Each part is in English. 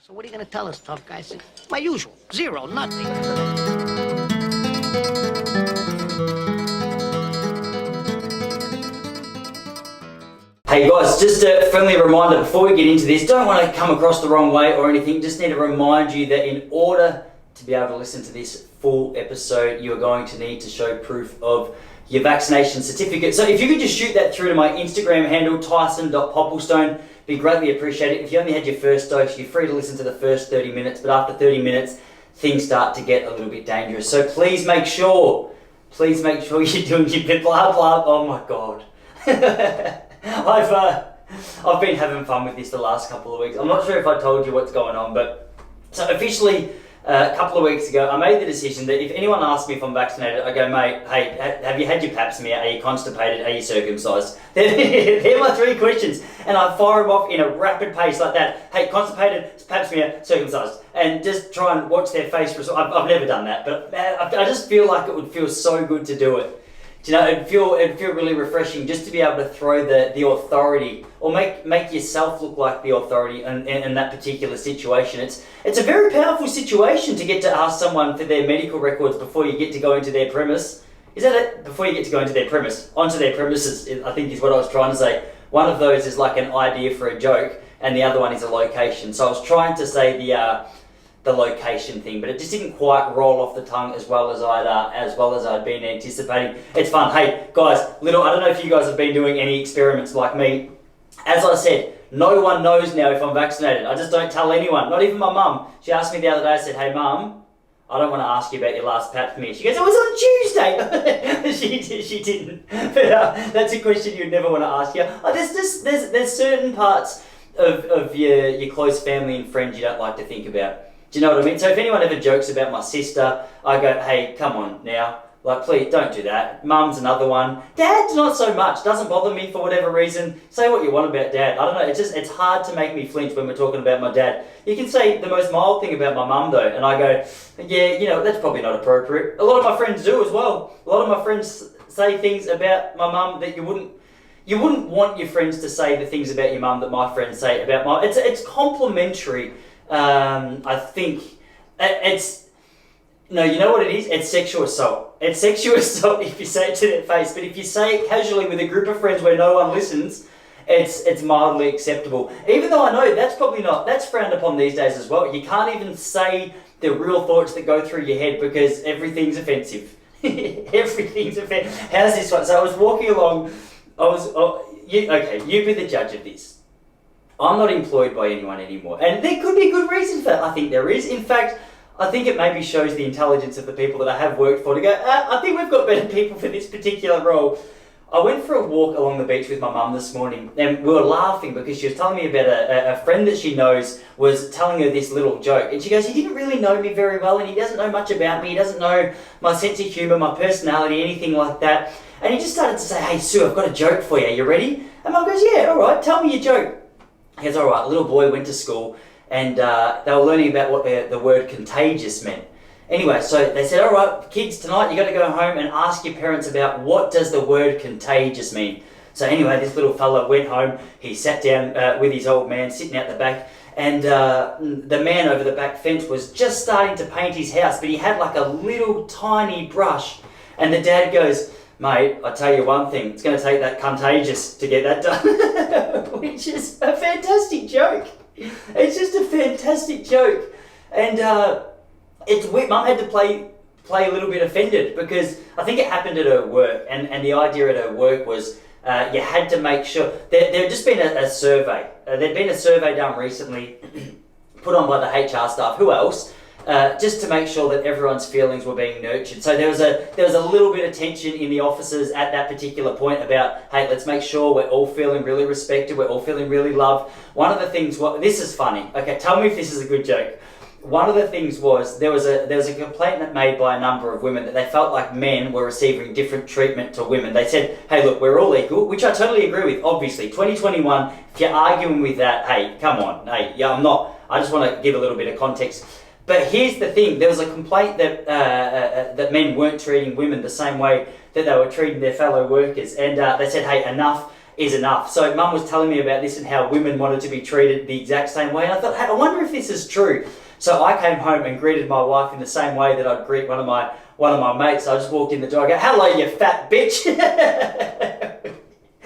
So what are you going to tell us, tough guy? I said, my usual. Zero, nothing. Hey guys, just a friendly reminder before we get into this, don't want to come across the wrong way or anything, just need to remind you that in order to be able to listen to this full episode, you are going to need to show proof of your vaccination certificate. So if you could just shoot that through to my Instagram handle, tyson.popplestone, be greatly appreciated. If you only had your first dose, you're free to listen to the first 30 minutes, but after 30 minutes, things start to get a little bit dangerous. So please make sure you're doing your bit, blah, blah. Oh my God. I've been having fun with this the last couple of weeks. I'm not sure if I told you what's going on, but so officially a couple of weeks ago, I made the decision that if anyone asks me if I'm vaccinated, I go, mate, hey, have you had your pap smear? Are you constipated? Are you circumcised? They're my three questions. And I fire them off in a rapid pace like that. Hey, constipated, pap smear, circumcised. And just try and watch their face. I've never done that, but I just feel like it would feel so good to do it. Do you know, it'd feel really refreshing just to be able to throw the authority or make yourself look like the authority in that particular situation. It's a very powerful situation to get to ask someone for their medical records before you get to go into their premise. Is that it? Before you get to go into their premise, onto their premises, I think is what I was trying to say. One of those is like an idea for a joke, and the other one is a location. So I was trying to say the location thing, but it just didn't quite roll off the tongue as well as I'd been anticipating. It's fun. Hey guys, I don't know if you guys have been doing any experiments like me. As I said, no one knows now if I'm vaccinated. I just don't tell anyone, not even my mum. She asked me the other day, I said, hey mum, I don't want to ask you about your last pap smear. She goes, it was on Tuesday. she didn't. But that's a question you'd never want to ask you. There's certain parts of your close family and friends you don't like to think about. Do you know what I mean? So if anyone ever jokes about my sister, I go, hey, come on now. Like, please, don't do that. Mum's another one. Dad's not so much. Doesn't bother me for whatever reason. Say what you want about Dad. I don't know. It's hard to make me flinch when we're talking about my dad. You can say the most mild thing about my mum, though, and I go, yeah, that's probably not appropriate. A lot of my friends do as well. A lot of my friends say things about my mum that you wouldn't want your friends to say the things about your mum that my friends say about mine. It's complimentary. I think you know what it is? It's sexual assault. It's sexual assault if you say it to their face, but if you say it casually with a group of friends where no one listens, it's mildly acceptable. Even though I know that's frowned upon these days as well. You can't even say the real thoughts that go through your head because everything's offensive. Everything's offensive. How's this one? So I was walking along, you be the judge of this. I'm not employed by anyone anymore. And there could be a good reason for that. I think there is. In fact, I think it maybe shows the intelligence of the people that I have worked for to go, I think we've got better people for this particular role. I went for a walk along the beach with my mum this morning and we were laughing because she was telling me about a friend that she knows was telling her this little joke. And she goes, he didn't really know me very well and he doesn't know much about me. He doesn't know my sense of humour, my personality, anything like that. And he just started to say, hey Sue, I've got a joke for you. Are you ready? And Mum goes, yeah, all right, tell me your joke. He goes, all right, a little boy went to school and they were learning about what the word contagious meant. Anyway, so they said, all right, kids, tonight you got to go home and ask your parents about what does the word contagious mean. So anyway, this little fella went home, he sat down with his old man sitting out the back, and the man over the back fence was just starting to paint his house, but he had like a little tiny brush. And the dad goes, mate, I tell you one thing, it's going to take that contagious to get that done. Which is a fantastic joke. It's just a fantastic joke. And Mum had to play a little bit offended because I think it happened at her work. And the idea at her work was you had to make sure, there had just been a survey. There'd been a survey done recently, put on by the HR staff. Who else? Just to make sure that everyone's feelings were being nurtured. So there was a little bit of tension in the offices at that particular point about, hey, let's make sure we're all feeling really respected, we're all feeling really loved. One of the things, this is funny. Okay, tell me if this is a good joke. One of the things was there was a complaint made by a number of women that they felt like men were receiving different treatment to women. They said, hey, look, we're all equal, which I totally agree with, obviously. 2021, if you're arguing with that, hey, come on. Hey, yeah, I'm not. I just want to give a little bit of context. But here's the thing, there was a complaint that that men weren't treating women the same way that they were treating their fellow workers. And they said, hey, enough is enough. So Mum was telling me about this and how women wanted to be treated the exact same way. And I thought, hey, I wonder if this is true. So I came home and greeted my wife in the same way that I'd greet one of my mates. I just walked in the door, I go, hello, you fat bitch.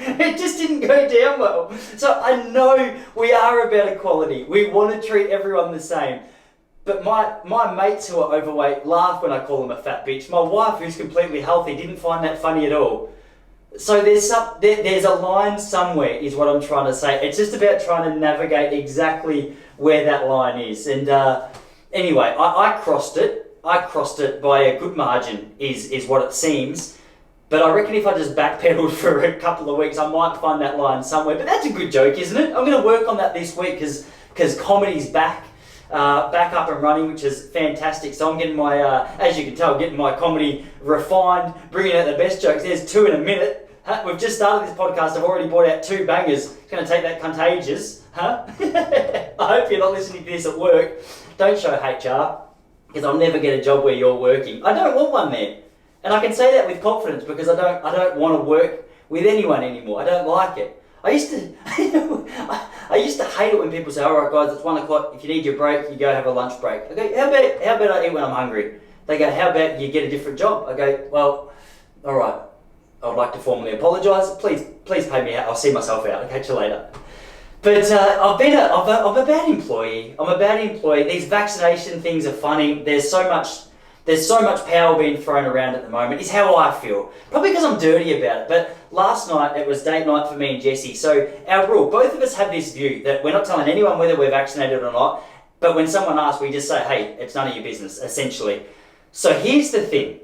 It just didn't go down well. So I know we are about equality. We want to treat everyone the same. But my mates who are overweight laugh when I call them a fat bitch. My wife, who's completely healthy, didn't find that funny at all. So there's a line somewhere, is what I'm trying to say. It's just about trying to navigate exactly where that line is. And anyway, I crossed it. I crossed it by a good margin, is what it seems. But I reckon if I just backpedaled for a couple of weeks, I might find that line somewhere. But that's a good joke, isn't it? I'm going to work on that this week because comedy's back up and running, which is fantastic. So I'm getting my, as you can tell, getting my comedy refined, bringing out the best jokes. There's 2 in a minute. We've just started this podcast. I've already brought out 2 bangers. It's going to take that contagious. I hope you're not listening to this at work. Don't show HR, because I'll never get a job where you're working. I don't want one there. And I can say that with confidence because I don't want to work with anyone anymore. I don't like it. I used to hate it when people say, all right guys, it's 1 o'clock. If you need your break, you go have a lunch break. I go, how about I eat when I'm hungry? They go, how about you get a different job? I go, well, all right. I would like to formally apologise. Please pay me out. I'll see myself out. I'll catch you later. But I'm a bad employee. I'm a bad employee. These vaccination things are funny. There's so much power being thrown around at the moment, is how I feel. Probably because I'm dirty about it. But last night, it was date night for me and Jessie. So our rule, both of us have this view that we're not telling anyone whether we're vaccinated or not. But when someone asks, we just say, hey, it's none of your business, essentially. So here's the thing.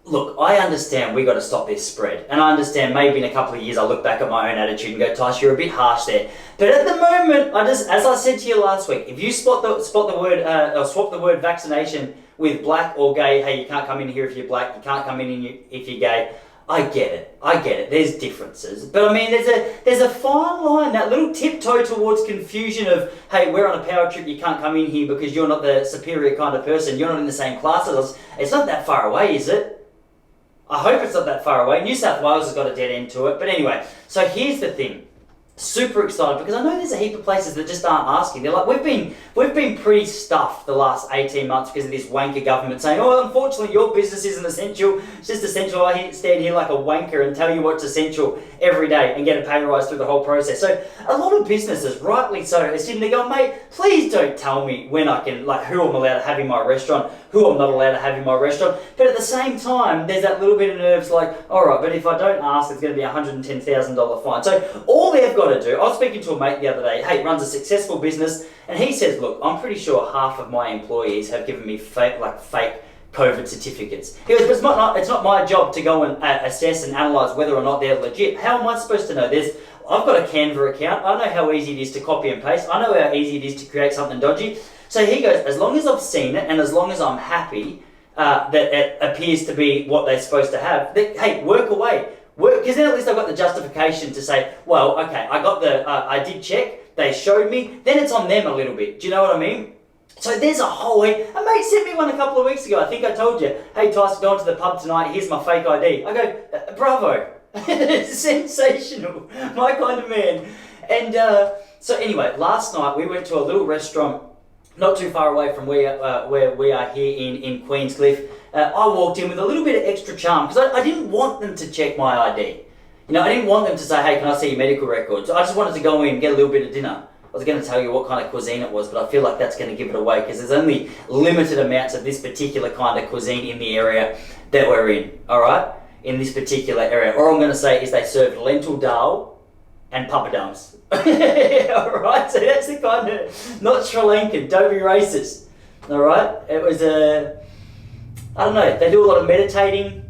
Look, I understand we got to stop this spread. And I understand maybe in a couple of years I'll look back at my own attitude and go, Tice, you're a bit harsh there. But at the moment, as I said to you last week, if you swap the word vaccination with black or gay, hey, you can't come in here if you're black, you can't come in if you're gay, I get it. There's differences. But I mean, there's a fine line, that little tiptoe towards confusion of, hey, we're on a power trip, you can't come in here because you're not the superior kind of person, you're not in the same class as us. It's not that far away, is it? I hope it's not that far away. New South Wales has got a dead end to it. But anyway, so here's the thing. Super excited because I know there's a heap of places that just aren't asking. They're like, we've been pretty stuffed the last 18 months because of this wanker government saying, oh, unfortunately your business isn't essential. It's just essential. I stand here like a wanker and tell you what's essential every day and get a pay rise through the whole process. So a lot of businesses, rightly so, are sitting there going, mate, please don't tell me when I can, like, who I'm allowed to have in my restaurant, who I'm not allowed to have in my restaurant. But at the same time, there's that little bit of nerves like, all right, but if I don't ask, it's going to be a $110,000 fine. So all they've got to do, I was speaking to a mate the other day, hey, runs a successful business, and he says, look, I'm pretty sure half of my employees have given me fake COVID certificates. He goes, but it's not my job to go and assess and analyse whether or not they're legit. How am I supposed to know this? I've got a Canva account. I know how easy it is to copy and paste. I know how easy it is to create something dodgy. So he goes, as long as I've seen it and as long as I'm happy that it appears to be what they're supposed to have, hey, work away. Because then at least I've got the justification to say, well, okay, I did check, they showed me, then it's on them a little bit. Do you know what I mean? So there's a whole heap. A mate sent me one a couple of weeks ago. I think I told you, hey, Tyson, going to the pub tonight, here's my fake ID. I go, bravo. Sensational. My kind of man. And so anyway, last night we went to a little restaurant not too far away from where we are here in Queenscliff. I walked in with a little bit of extra charm because I didn't want them to check my ID. You know, I didn't want them to say, hey, can I see your medical records? I just wanted to go in and get a little bit of dinner. I was going to tell you what kind of cuisine it was, but I feel like that's going to give it away because there's only limited amounts of this particular kind of cuisine in the area that we're in, all right? In this particular area. All I'm going to say is they served lentil dal and papadums. All right? So that's the kind of, not Sri Lankan, don't be racist. All right? It was I don't know, they do a lot of meditating.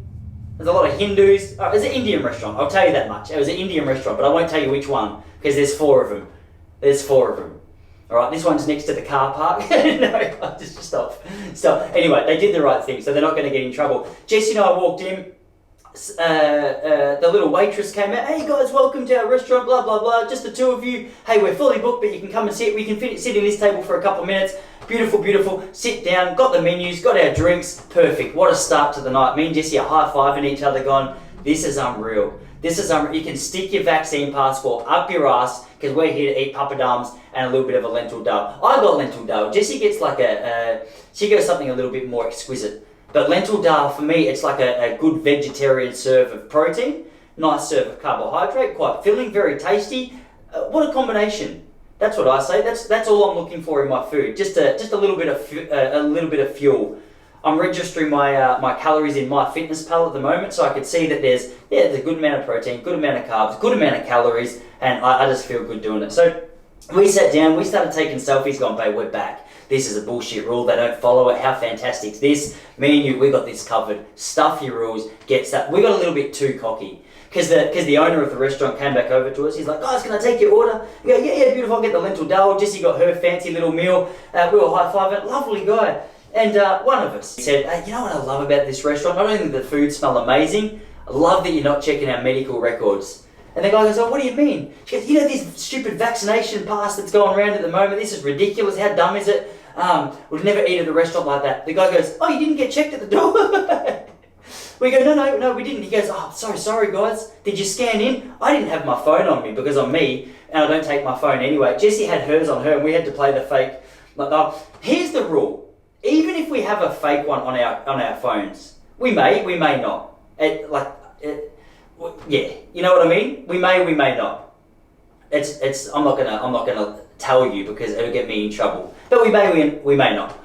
There's a lot of Hindus. Oh, it was an Indian restaurant, I'll tell you that much. It was an Indian restaurant, but I won't tell you which one because there's 4 of them. There's 4 of them. All right, this one's next to the car park. No, just stop. Anyway, they did the right thing, so they're not going to get in trouble. Jesse and I walked in. The little waitress came out. Hey guys, welcome to our restaurant. Blah blah blah. Just the 2 of you. Hey, we're fully booked, but you can come and sit. We can sit in this table for a couple of minutes. Beautiful, beautiful. Sit down. Got the menus. Got our drinks. Perfect. What a start to the night. Me and Jesse are high-fiving each other, going, "This is unreal. This is you can stick your vaccine passport up your ass because we're here to eat papadums and a little bit of a lentil dal. I got lentil dal. Jessie gets like she goes something a little bit more exquisite. But lentil dal for me, it's like a good vegetarian serve of protein, nice serve of carbohydrate, quite filling, very tasty. What a combination! That's what I say. That's all I'm looking for in my food. Just a little bit of fuel. I'm registering my calories in MyFitnessPal at the moment, so I could see that there's a good amount of protein, good amount of carbs, good amount of calories, and I just feel good doing it. So we sat down, we started taking selfies, going, babe, we're back. This is a bullshit rule. They don't follow it. How fantastic is this? Me and you, we got this covered. Stuff your rules. Get stuff. We got a little bit too cocky. Because the owner of the restaurant came back over to us. He's like, guys, can I take your order? We go, yeah, beautiful. I'll get the lentil dal. Jessie got her fancy little meal. We were high-fiving. Lovely guy. And one of us said, hey, you know what I love about this restaurant? Not only does the food smell amazing, I love that you're not checking our medical records. And the guy goes, oh, what do you mean? She goes, you know this stupid vaccination pass that's going around at the moment? This is ridiculous. How dumb is it? We'd never eat at a restaurant like that. The guy goes, oh, you didn't get checked at the door? We go, no, we didn't. He goes, oh, sorry guys. Did you scan in? I didn't have my phone on me because I'm me, and I don't take my phone anyway. Jessie had hers on her, and we had to play the fake. Like, oh, here's the rule. Even if we have a fake one on our phones, we may not. Yeah, you know what I mean? We may not. I'm not gonna tell you because it'll get me in trouble. But we may not.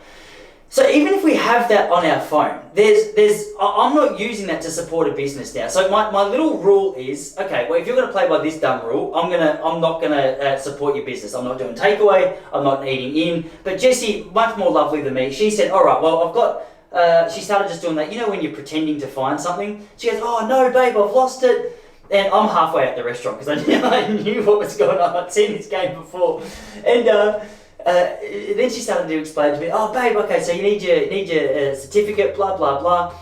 So even if we have that on our phone, I'm not using that to support a business now. So my little rule is, okay, well, if you're gonna play by this dumb rule, I'm not gonna support your business. I'm not doing takeaway. I'm not eating in. But Jessie, much more lovely than me, she said, all right, well, I've got. She started just doing that. You know when you're pretending to find something? She goes, oh no, babe, I've lost it. And I'm halfway at the restaurant because I knew what was going on. I'd seen this game before, and then she started to explain to me, oh babe, okay, so you need your certificate, blah blah blah.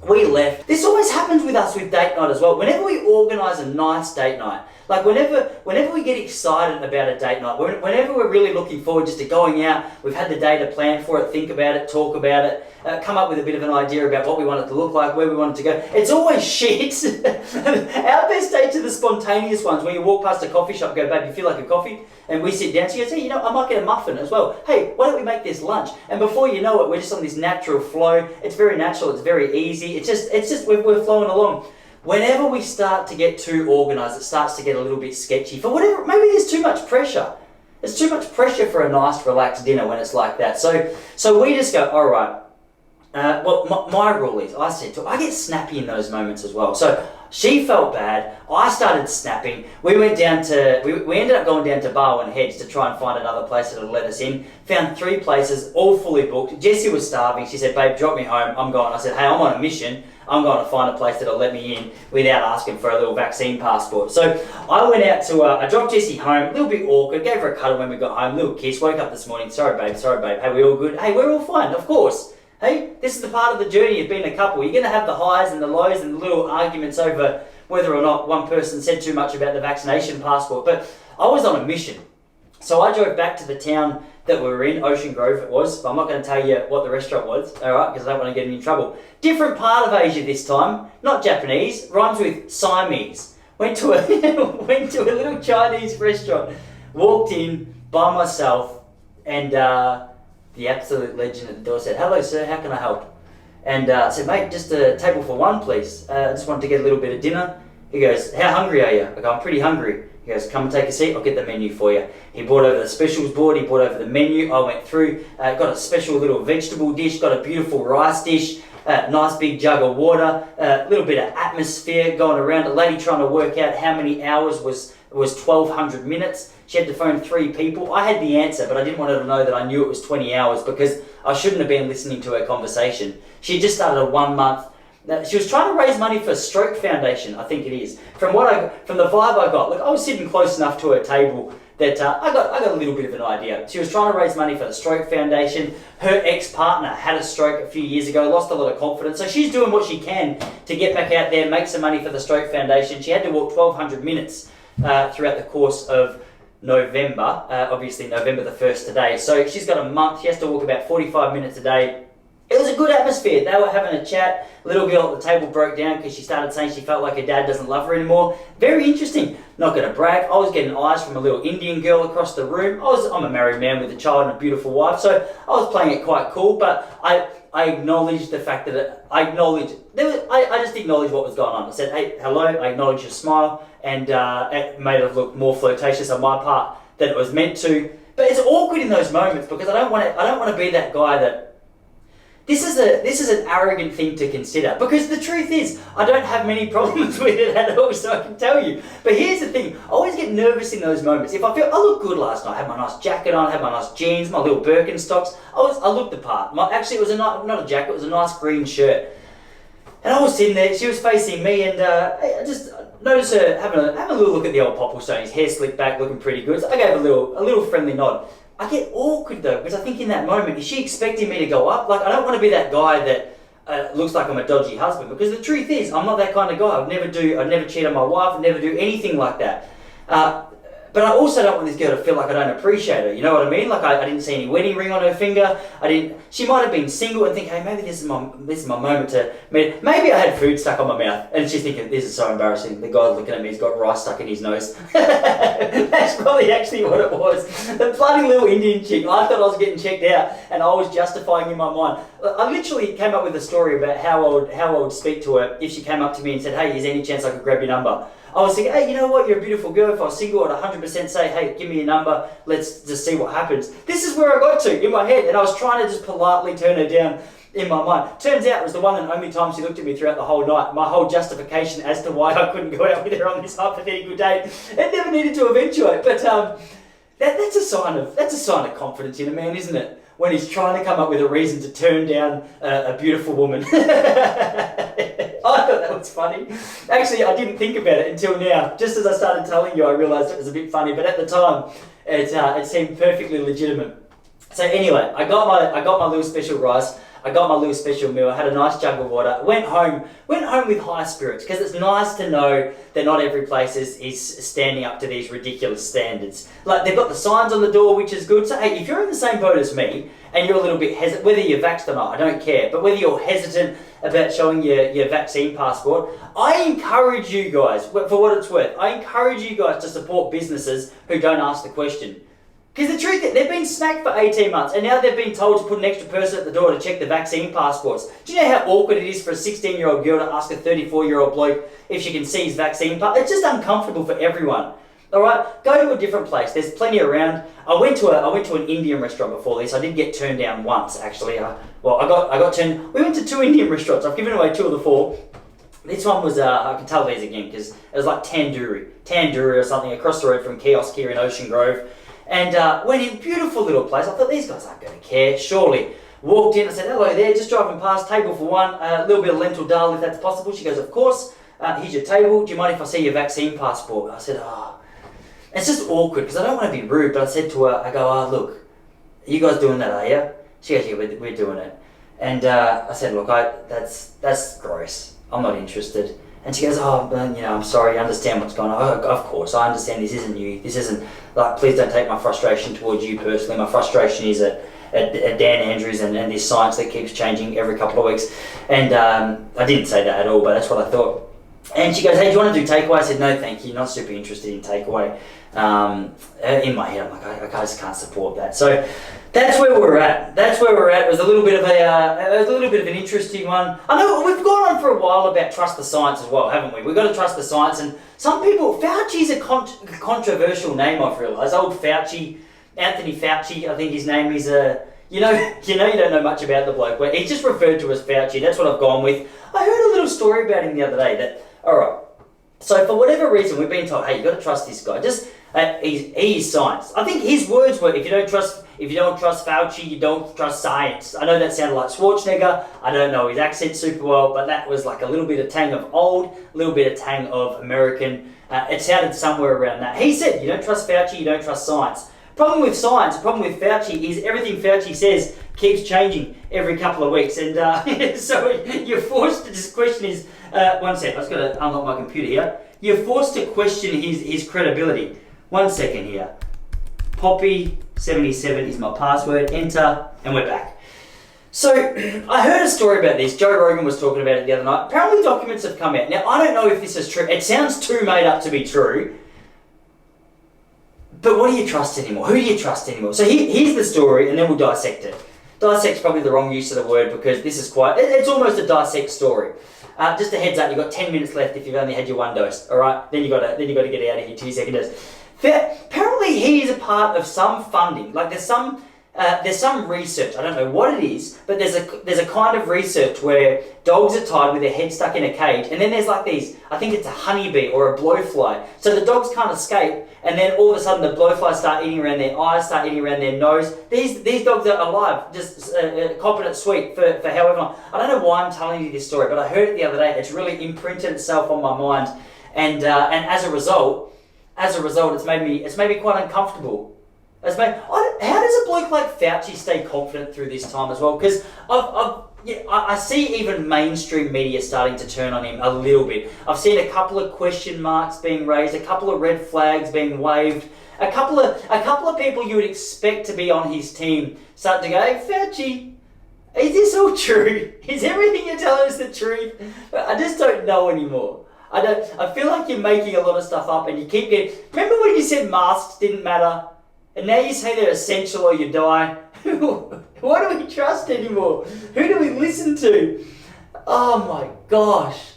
We left. This always happens with us with date night as well. Whenever we organise a nice date night, like whenever we get excited about a date night, whenever we're really looking forward just to going out, we've had the day to plan for it, think about it, talk about it, come up with a bit of an idea about what we want it to look like, where we want it to go. It's always shit. Our best dates are the spontaneous ones where you walk past a coffee shop, go, babe, you feel like a coffee? And we sit down. She goes, hey, I might get a muffin as well. Hey, why don't we make this lunch? And before you know it, we're just on this natural flow. It's very natural. It's very easy. It's just we're flowing along. Whenever we start to get too organised, it starts to get a little bit sketchy. For whatever, maybe there's too much pressure. There's too much pressure for a nice, relaxed dinner when it's like that. So we just go, all right. Well, my rule is, I get snappy in those moments as well. So she felt bad. I started snapping. We went down to, we ended up going down to Barwon Heads to try and find another place that'll let us in. Found 3 places, all fully booked. Jessie was starving. She said, babe, drop me home. I'm going. I said, hey, I'm on a mission. I'm going to find a place that'll let me in without asking for a little vaccine passport. So I went out to, I dropped Jessie home, a little bit awkward, gave her a cuddle when we got home, little kiss, woke up this morning, sorry babe, hey, we all good? Hey, we're all fine, of course. Hey, this is the part of the journey of being a couple. You're going to have the highs and the lows and the little arguments over whether or not one person said too much about the vaccination passport. But I was on a mission. So I drove back to the town that we were in, Ocean Grove it was, but I'm not going to tell you what the restaurant was, alright, because I don't want to get in trouble. Different part of Asia this time, not Japanese, rhymes with Siamese. Went to a little Chinese restaurant, walked in by myself, and the absolute legend at the door said, hello sir, how can I help? And I said, mate, just a table for 1 please. I just wanted to get a little bit of dinner. He goes, how hungry are you? I go, I'm pretty hungry. He goes, come and take a seat, I'll get the menu for you. He brought over the specials board, he brought over the menu, I went through, got a special little vegetable dish, got a beautiful rice dish, nice big jug of water, a little bit of atmosphere going around. A lady trying to work out how many hours was 1,200 minutes. She had to phone 3 people. I had the answer, but I didn't want her to know that I knew it was 20 hours because I shouldn't have been listening to her conversation. She just started a 1 month. She was trying to raise money for Stroke Foundation, I think it is. From the vibe I got, look, I was sitting close enough to her table that I got a little bit of an idea. She was trying to raise money for the Stroke Foundation. Her ex-partner had a stroke a few years ago, lost a lot of confidence, so she's doing what she can to get back out there, make some money for the Stroke Foundation. She had to walk 1,200 minutes throughout the course of November, obviously November the 1st today. So she's got a month, she has to walk about 45 minutes a day It was a good atmosphere. They were having a chat. Little girl at the table broke down because she started saying she felt like her dad doesn't love her anymore. Very interesting. Not going to brag. I was getting eyes from a little Indian girl across the room. I'm a married man with a child and a beautiful wife, so I was playing it quite cool. But I acknowledged the fact that I just acknowledged what was going on. I said, "Hey, hello." I acknowledged your smile, and it made it look more flirtatious on my part than it was meant to. But it's awkward in those moments because I don't want to be that guy that. This is an arrogant thing to consider, because the truth is I don't have many problems with it at all, so I can tell you. But here's the thing, I always get nervous in those moments. If I feel I look good last night, I had my nice jacket on, I had my nice jeans, my little Birkenstocks, I looked the part. Actually, it was not a jacket, it was a nice green shirt. And I was sitting there, she was facing me, and I just noticed her having a little look at the old Popplestone, his hair slicked back, looking pretty good. So I gave a little friendly nod. I get awkward though, because I think in that moment, is she expecting me to go up? Like, I don't want to be that guy that looks like I'm a dodgy husband, because the truth is, I'm not that kind of guy. I'd never cheat on my wife, I'd never do anything like that. But I also don't want this girl to feel like I don't appreciate her. You know what I mean? Like I didn't see any wedding ring on her finger. She might have been single and think, hey, maybe this is my moment to meet. Maybe I had food stuck on my mouth and she's thinking, this is so embarrassing. The guy's looking at me, he's got rice stuck in his nose. That's probably actually what it was. The bloody little Indian chick. I thought I was getting checked out and I was justifying in my mind. I literally came up with a story about how I would speak to her if she came up to me and said, hey, is there any chance I could grab your number? I was thinking, hey, you know what, you're a beautiful girl. If I was single, I'd 100% say, hey, give me your number, let's just see what happens. This is where I got to in my head, and I was trying to just politely turn her down in my mind. Turns out it was the one and only time she looked at me throughout the whole night. My whole justification as to why I couldn't go out with her on this hypothetical date, it never needed to eventuate. But that's a sign of confidence in a man, isn't it? When he's trying to come up with a reason to turn down a beautiful woman. I thought that was funny. Actually, I didn't think about it until now. Just as I started telling you, I realised it was a bit funny. But at the time, it seemed perfectly legitimate. So anyway, I got my little special rice. I got my little special meal. I had a nice jug of water. Went home with high spirits, because it's nice to know that not every place is standing up to these ridiculous standards. Like, they've got the signs on the door, which is good. So hey, if you're in the same boat as me and you're a little bit hesitant, whether you're vaxxed or not, I don't care, but whether you're hesitant about showing your vaccine passport, I encourage you guys, for what it's worth, I encourage you guys to support businesses who don't ask the question. Because the truth is, they've been snacked for 18 months, and now they've been told to put an extra person at the door to check the vaccine passports. Do you know how awkward it is for a 16-year-old girl to ask a 34-year-old bloke if she can see his vaccine passport? It's just uncomfortable for everyone. All right, go to a different place. There's plenty around. I went to an Indian restaurant before this. I did get turned down once, actually. I got turned. We went to 2 Indian restaurants. I've given away 2 of the 4. This one was, I can tell these again because it was like Tandoori or something, across the road from Kiosk here in Ocean Grove. And went in, beautiful little place. I thought, these guys aren't going to care, surely. Walked in, I said, hello there, just driving past, table for 1, a little bit of lentil dal if that's possible. She goes, of course, here's your table, do you mind if I see your vaccine passport? I said, oh. It's just awkward because I don't want to be rude, but I said to her, I go, oh, look, are you guys doing that, are you? She goes, yeah, we're doing it. And I said, look, that's gross. I'm not interested. And she goes, oh, I'm sorry, I understand what's going on. Oh, of course, I understand this isn't you. This isn't, like, please don't take my frustration towards you personally. My frustration is at Dan Andrews and this science that keeps changing every couple of weeks. And I didn't say that at all, but that's what I thought. And she goes, hey, do you want to do takeaway? I said, no, thank you, not super interested in takeaway. In my head, I'm like, I just can't support that. So that's where we're at. It was a little bit of an interesting one. I know we've gone on for a while about trust the science as well, haven't we? We've got to trust the science, and some people, Fauci's a controversial name, I've realised. Old Fauci, Anthony Fauci, I think his name is you don't know much about the bloke. But he's just referred to as Fauci. That's what I've gone with. I heard a little story about him the other day that, all right, so for whatever reason, we've been told, hey, you've got to trust this guy. Just he's science. I think his words were, if you don't trust Fauci, you don't trust science. I know that sounded like Schwarzenegger. I don't know his accent super well, but that was like a little bit of tang of old, a little bit of tang of American. It sounded somewhere around that. He said, you don't trust Fauci, you don't trust science. Problem with science, problem with Fauci is everything Fauci says keeps changing every couple of weeks, and so you're forced to just question his. One sec, I've just got to unlock my computer here. You're forced to question his credibility. 1 second here. Poppy77 is my password. Enter, and we're back. So, I heard a story about this. Joe Rogan was talking about it the other night. Apparently documents have come out. Now, I don't know if this is true. It sounds too made up to be true. But what do you trust anymore? Who do you trust anymore? So here's the story, and then we'll dissect it. Dissect's probably the wrong use of the word because this is it's almost a dissect story. Just a heads up, you've got 10 minutes left if you've only had your one dose, alright? Then you got to get out of here, 2 second dose. Apparently he is a part of some funding, like there's some research, I don't know what it is, but there's a kind of research where dogs are tied with their head stuck in a cage, and then there's like these, I think it's a honeybee or a blowfly, so the dogs can't escape, and then all of a sudden the blowflies start eating around their eyes, start eating around their nose. These dogs are alive, just copping it sweet for however long. I don't know why I'm telling you this story, but I heard it the other day. It's really imprinted itself on my mind, and as a result, it's made me quite uncomfortable. How does a bloke like Fauci stay confident through this time as well? Because I see even mainstream media starting to turn on him a little bit. I've seen a couple of question marks being raised, a couple of red flags being waved, a couple of people you would expect to be on his team start to go, "Hey, Fauci, is this all true? Is everything you're telling us the truth?" I just don't know anymore. I feel like you're making a lot of stuff up, and you keep getting. Remember when you said masks didn't matter? And now you say they're essential or you die. What do we trust anymore? Who do we listen to? Oh my gosh.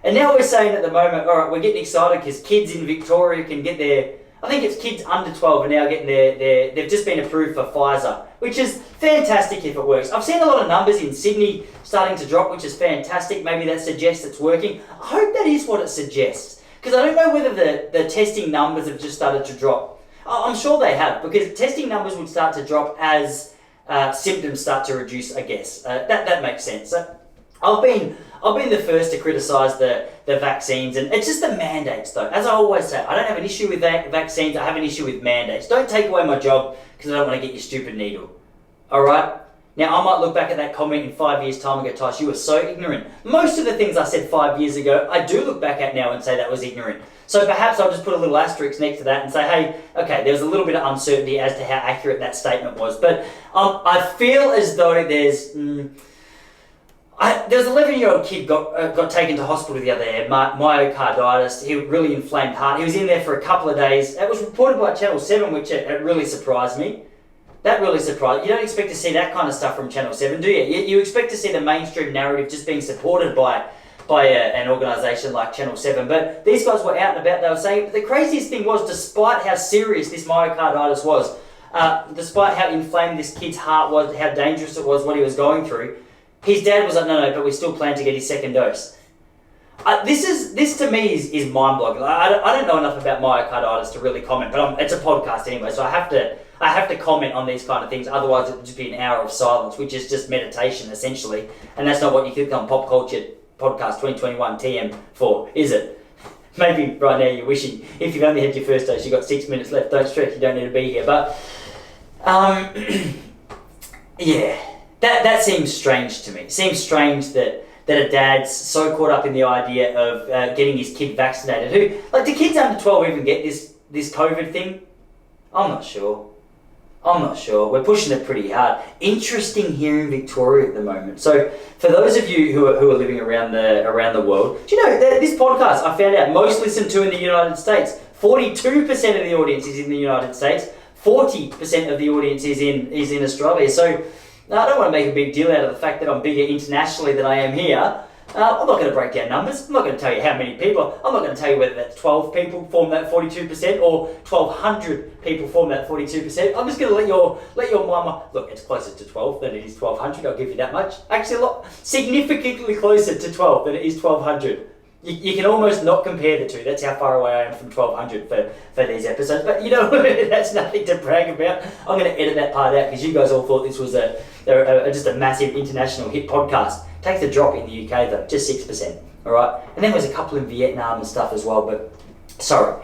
And now we're saying at the moment, all right, we're getting excited because kids in Victoria can get I think it's kids under 12 are now getting they've just been approved for Pfizer, which is fantastic if it works. I've seen a lot of numbers in Sydney starting to drop, which is fantastic. Maybe that suggests it's working. I hope that is what it suggests, because I don't know whether the testing numbers have just started to drop. I'm sure they have, because testing numbers would start to drop as symptoms start to reduce, I guess. That makes sense. So I've been the first to criticise the vaccines, and it's just the mandates though. As I always say, I don't have an issue with vaccines, I have an issue with mandates. Don't take away my job because I don't want to get your stupid needle. Alright? Now, I might look back at that comment in 5 years' time and go, "Tosh, you were so ignorant." Most of the things I said 5 years ago, I do look back at now and say that was ignorant. So perhaps I'll just put a little asterisk next to that and say, hey, okay, there was a little bit of uncertainty as to how accurate that statement was. But I feel as though there was an 11-year-old kid got taken to hospital the other day, myocarditis. He had really inflamed heart. He was in there for a couple of days. It was reported by Channel 7, which it really surprised me. That really surprised me. You don't expect to see that kind of stuff from Channel 7, do you? You expect to see the mainstream narrative just being supported by an organisation like Channel 7. But these guys were out and about. They were saying, the craziest thing was, despite how serious this myocarditis was, despite how inflamed this kid's heart was, how dangerous it was, what he was going through, his dad was like, no, but we still plan to get his second dose. This to me is mind-blowing. I don't know enough about myocarditis to really comment, but it's a podcast anyway, so I have to comment on these kind of things. Otherwise, it would just be an hour of silence, which is just meditation essentially, and that's not what you click on Pop Culture Podcast 2021 TM for, is it? Maybe right now you're wishing, if you've only had your first dose, you've got 6 minutes left. Don't stress, you don't need to be here. But yeah, that seems strange to me. It seems strange that a dad's so caught up in the idea of getting his kid vaccinated. Do kids under 12 even get this COVID thing? I'm not sure. We're pushing it pretty hard. Interesting here in Victoria at the moment. So for those of you who are living around the world, do you know this podcast I found out most listened to in the United States? 42% of the audience is in the United States. 40% of the audience is in Australia. So I don't want to make a big deal out of the fact that I'm bigger internationally than I am here. I'm not going to break down numbers. I'm not going to tell you how many people. I'm not going to tell you whether that's 12 people form that 42% or 1,200 people form that 42%. I'm just going to let your mama look. It's closer to 12 than it is 1,200. I'll give you that much. Actually, a lot significantly closer to 12 than it is 1,200. You can almost not compare the two. That's how far away I am from 1,200 for these episodes. But you know, that's nothing to brag about. I'm going to edit that part out because you guys all thought this was just a massive international hit podcast. Takes a drop in the UK though, just 6%. All right, and then there's a couple in Vietnam and stuff as well. But sorry,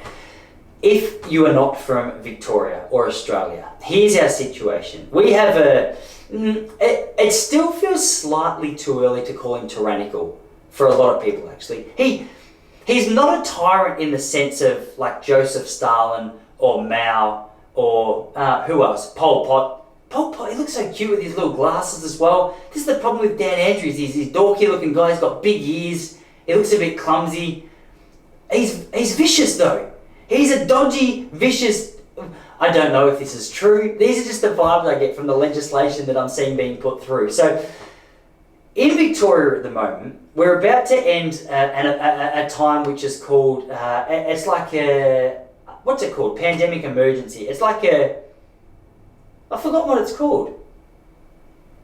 if you are not from Victoria or Australia, here's our situation. We have it still feels slightly too early to call him tyrannical. For a lot of people, actually. He's not a tyrant in the sense of like Joseph Stalin or Mao or who else? Pol Pot. Pol Pot, he looks so cute with his little glasses as well. This is the problem with Dan Andrews. He's dorky looking guy. He's got big ears. He looks a bit clumsy. He's vicious though. He's a dodgy, vicious. I don't know if this is true. These are just the vibes I get from the legislation that I'm seeing being put through. So in Victoria at the moment, we're about to end a time which is called, it's like a, what's it called? Pandemic emergency. It's like a, I forgot what it's called.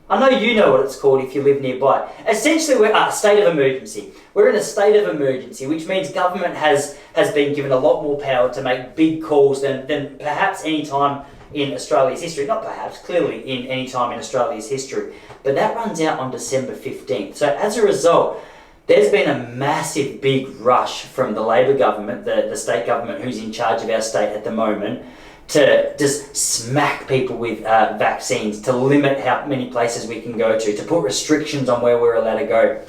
I know you know what it's called if you live nearby. Essentially, we're a state of emergency. We're in a state of emergency, which means government has been given a lot more power to make big calls than perhaps any time in Australia's history. Not perhaps, clearly in any time in Australia's history. But that runs out on December 15th. So as a result, there's been a massive big rush from the Labor government, the state government who's in charge of our state at the moment, to just smack people with vaccines, to limit how many places we can go to put restrictions on where we're allowed to go.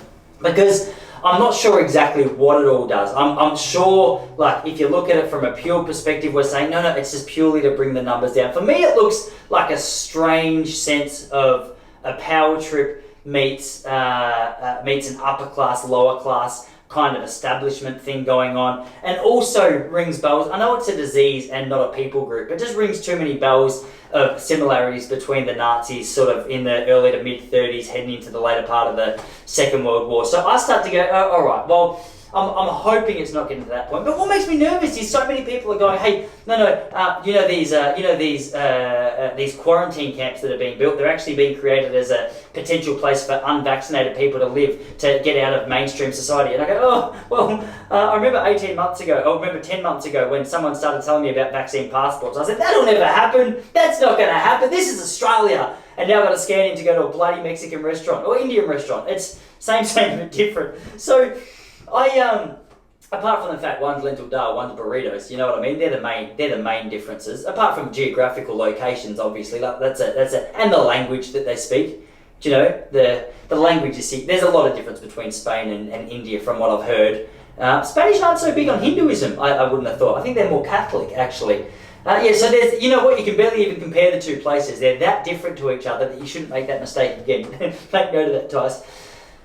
Because I'm not sure exactly what it all does. I'm sure, like, if you look at it from a pure perspective, we're saying, no, it's just purely to bring the numbers down. For me, it looks like a strange sense of a power trip meets an upper class, lower class kind of establishment thing going on, and also rings bells. I know it's a disease and not a people group, but just rings too many bells of similarities between the Nazis sort of in the early to mid 30s heading into the later part of the Second World War. So I start to go, oh, all right, well, I'm hoping it's not getting to that point. But what makes me nervous is so many people are going, hey, these quarantine camps that are being built, they're actually being created as a potential place for unvaccinated people to live, to get out of mainstream society. And I go, I remember 10 months ago when someone started telling me about vaccine passports. I said, that'll never happen. That's not going to happen. This is Australia. And now I've got to scan in to go to a bloody Mexican restaurant or Indian restaurant. It's same but different. So apart from the fact one's lentil dal, one's burritos, you know what I mean? They're the main differences. Apart from geographical locations, obviously, that's it. And the language that they speak. Do you know, the language you see, there's a lot of difference between Spain and India from what I've heard. Spanish aren't so big on Hinduism, I wouldn't have thought. I think they're more Catholic, actually. So there's, you know what, you can barely even compare the two places. They're that different to each other that you shouldn't make that mistake again. Make note of that, Tice.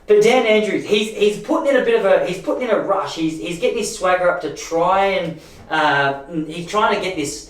But Dan Andrews, he's putting in a rush. He's getting his swagger up to try and he's trying to get this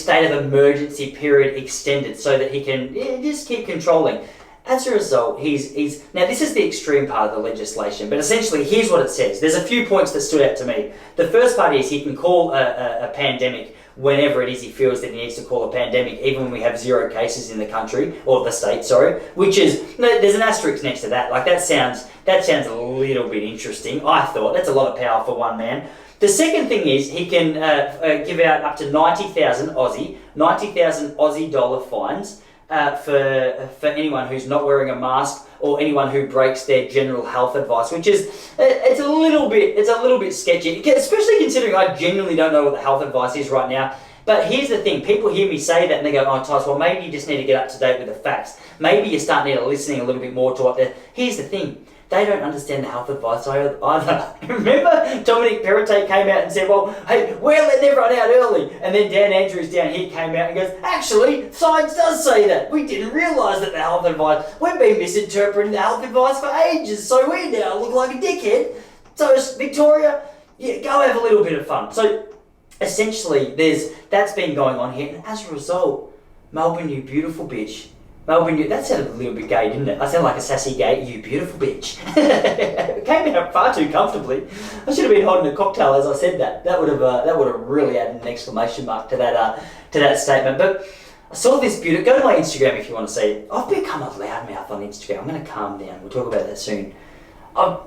state of emergency period extended so that he can just keep controlling. As a result, he's now this is the extreme part of the legislation, but essentially here's what it says. There's a few points that stood out to me. The first part is he can call a pandemic whenever it is he feels that he needs to call a pandemic, even when we have 0 cases in the country, or the state, sorry, which is, there's an asterisk next to that. Like, that sounds a little bit interesting. I thought, that's a lot of power for one man. The second thing is he can give out up to 90,000 Aussie dollar fines for anyone who's not wearing a mask or anyone who breaks their general health advice, which is it's a little bit sketchy, especially considering I genuinely don't know what the health advice is right now. But here's the thing, people hear me say that and they go, oh, Tyson, well, maybe you just need to get up to date with the facts. Maybe you start listening a little bit more to what they're... Here's the thing, they don't understand the health advice either. Remember Dominic Perrottet came out and said, well, hey, we're letting everyone out early. And then Dan Andrews down here came out and goes, actually, science does say that. We didn't realise that the health advice, we've been misinterpreting the health advice for ages, so we now look like a dickhead. So Victoria, yeah, go have a little bit of fun. So essentially, that's been going on here. And as a result, Melbourne, you beautiful bitch. Melbourne, that sounded a little bit gay, didn't it? I sound like a sassy gay, you beautiful bitch. It came out far too comfortably. I should have been holding a cocktail as I said that. That would have really added an exclamation mark to that statement. But I saw this beauty. Go to my Instagram if you want to see it. I've become a loudmouth on Instagram. I'm going to calm down. We'll talk about that soon. I'm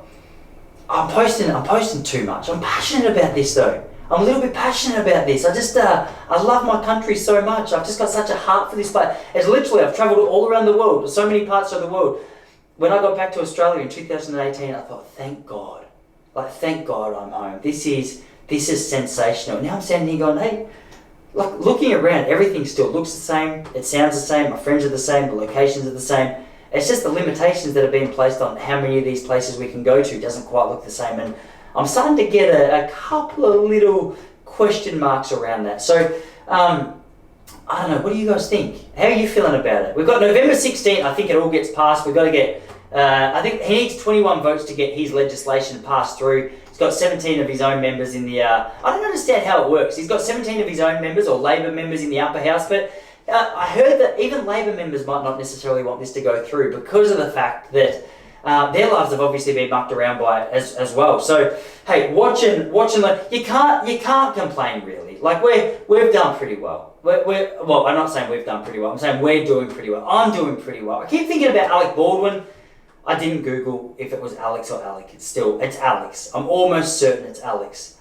posting too much. I'm passionate about this though. I'm a little bit passionate about this. I love my country so much. I've just got such a heart for this place. It's literally, I've travelled all around the world, so many parts of the world. When I got back to Australia in 2018, I thought, thank God. Like, thank God I'm home. This is sensational. Now I'm standing here going, hey, like, looking around, everything still looks the same. It sounds the same. My friends are the same. The locations are the same. It's just the limitations that have been placed on how many of these places we can go to doesn't quite look the same. And I'm starting to get a couple of little question marks around that. So I don't know, what do you guys think? How are you feeling about it? We've got November 16th, I think it all gets passed. We've got to get, I think he needs 21 votes to get his legislation passed through. He's got 17 of his own members in the, I don't understand how it works. He's got 17 of his own members or Labor members in the upper house, but I heard that even Labor members might not necessarily want this to go through because of the fact that their lives have obviously been mucked around by it as well. So, hey, watching, you can't complain really. Like we've done pretty well. Well, I'm not saying we've done pretty well. I'm saying we're doing pretty well. I'm doing pretty well. I keep thinking about Alec Baldwin. I didn't Google if it was Alex or Alec. It's Alex. I'm almost certain it's Alex.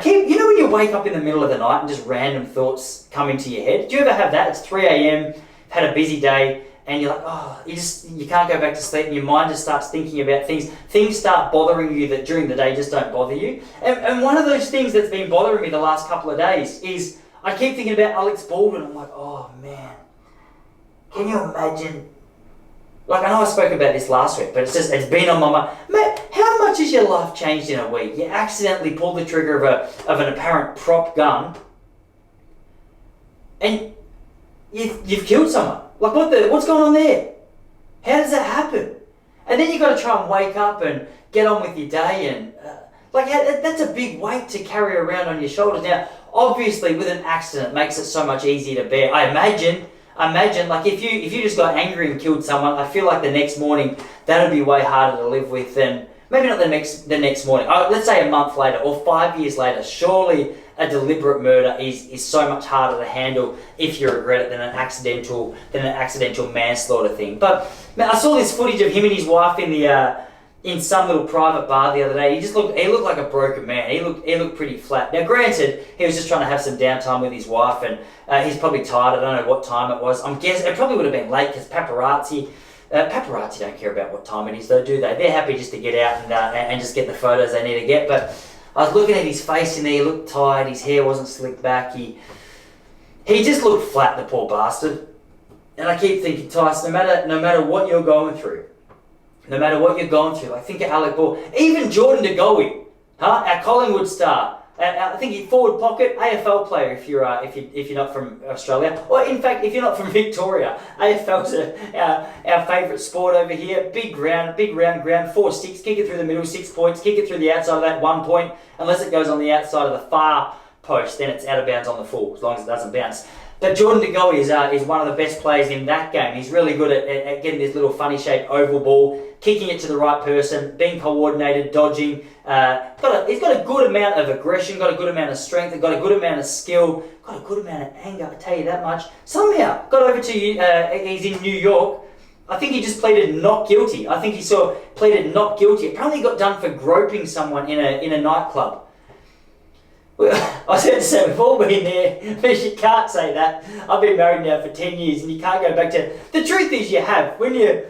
You know when you wake up in the middle of the night and just random thoughts come into your head? Do you ever have that? It's 3 a.m., had a busy day, and you're like, oh, you can't go back to sleep, and your mind just starts thinking about things. Things start bothering you that during the day just don't bother you. And one of those things that's been bothering me the last couple of days is I keep thinking about Alex Baldwin. I'm like, oh man, can you imagine? Like, I know I spoke about this last week, but it's been on my mind. Mate, how much has your life changed in a week? You accidentally pulled the trigger of an apparent prop gun, and you've killed someone. Like, what's going on there? How does that happen? And then you've got to try and wake up and get on with your day, and that's a big weight to carry around on your shoulders. Now, obviously, with an accident, it makes it so much easier to bear. I imagine, like if you just got angry and killed someone, I feel like the next morning that would be way harder to live with than maybe not the next morning. Let's say a month later or 5 years later. Surely a deliberate murder is so much harder to handle if you regret it than an accidental manslaughter thing. But man, I saw this footage of him and his wife in some little private bar the other day. He looked like a broken man. He looked pretty flat. Now, granted, he was just trying to have some downtime with his wife, and he's probably tired. I don't know what time it was. I'm guessing it probably would have been late because paparazzi don't care about what time it is, though, do they? They're happy just to get out and just get the photos they need to get. But I was looking at his face in there. He looked tired. His hair wasn't slicked back. He just looked flat, the poor bastard. And I keep thinking, Tice, no matter what you're going through, like think of Alec Baldwin, even Jordan De Goey, our Collingwood star. I think he's forward pocket, AFL player if you're not from Australia, or in fact if you're not from Victoria. AFL's our favourite sport over here. Big round ground, 4 sticks, kick it through the middle, 6 points, kick it through the outside of that 1 point, unless it goes on the outside of the far post, then it's out of bounds on the full, as long as it doesn't bounce. But Jordan De Goey is one of the best players in that game. He's really good at getting this little funny shaped oval ball, kicking it to the right person, being coordinated, dodging. He's got a good amount of aggression, got a good amount of strength, got a good amount of skill, got a good amount of anger, I tell you that much. Somehow got over to he's in New York. I think he just pleaded not guilty. I think he pleaded not guilty. Apparently he got done for groping someone in a nightclub. I was going to say, we've all been there, but you can't say that. I've been married now for 10 years and you can't go back to... The truth is you have. When you're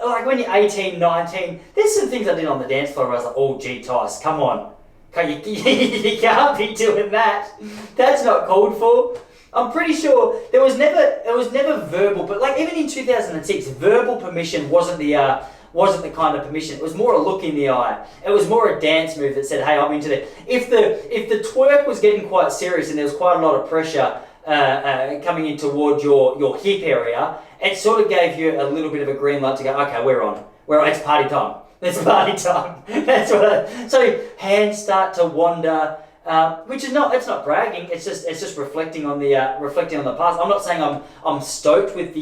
18, 19, there's some things I did on the dance floor where I was like, oh, gee, Tice, come on. You can't be doing that. That's not called for. I'm pretty sure it was never verbal, but like even in 2006, verbal permission wasn't the kind of permission. It was more a look in the eye. It was more a dance move that said, hey, I'm into that. If the twerk was getting quite serious and there was quite a lot of pressure coming in towards your hip area, it sort of gave you a little bit of a green light to go, okay, we're on. It's party time. It's party time. That's so hands start to wander, which is it's not bragging. It's just reflecting on the past. I'm not saying I'm stoked with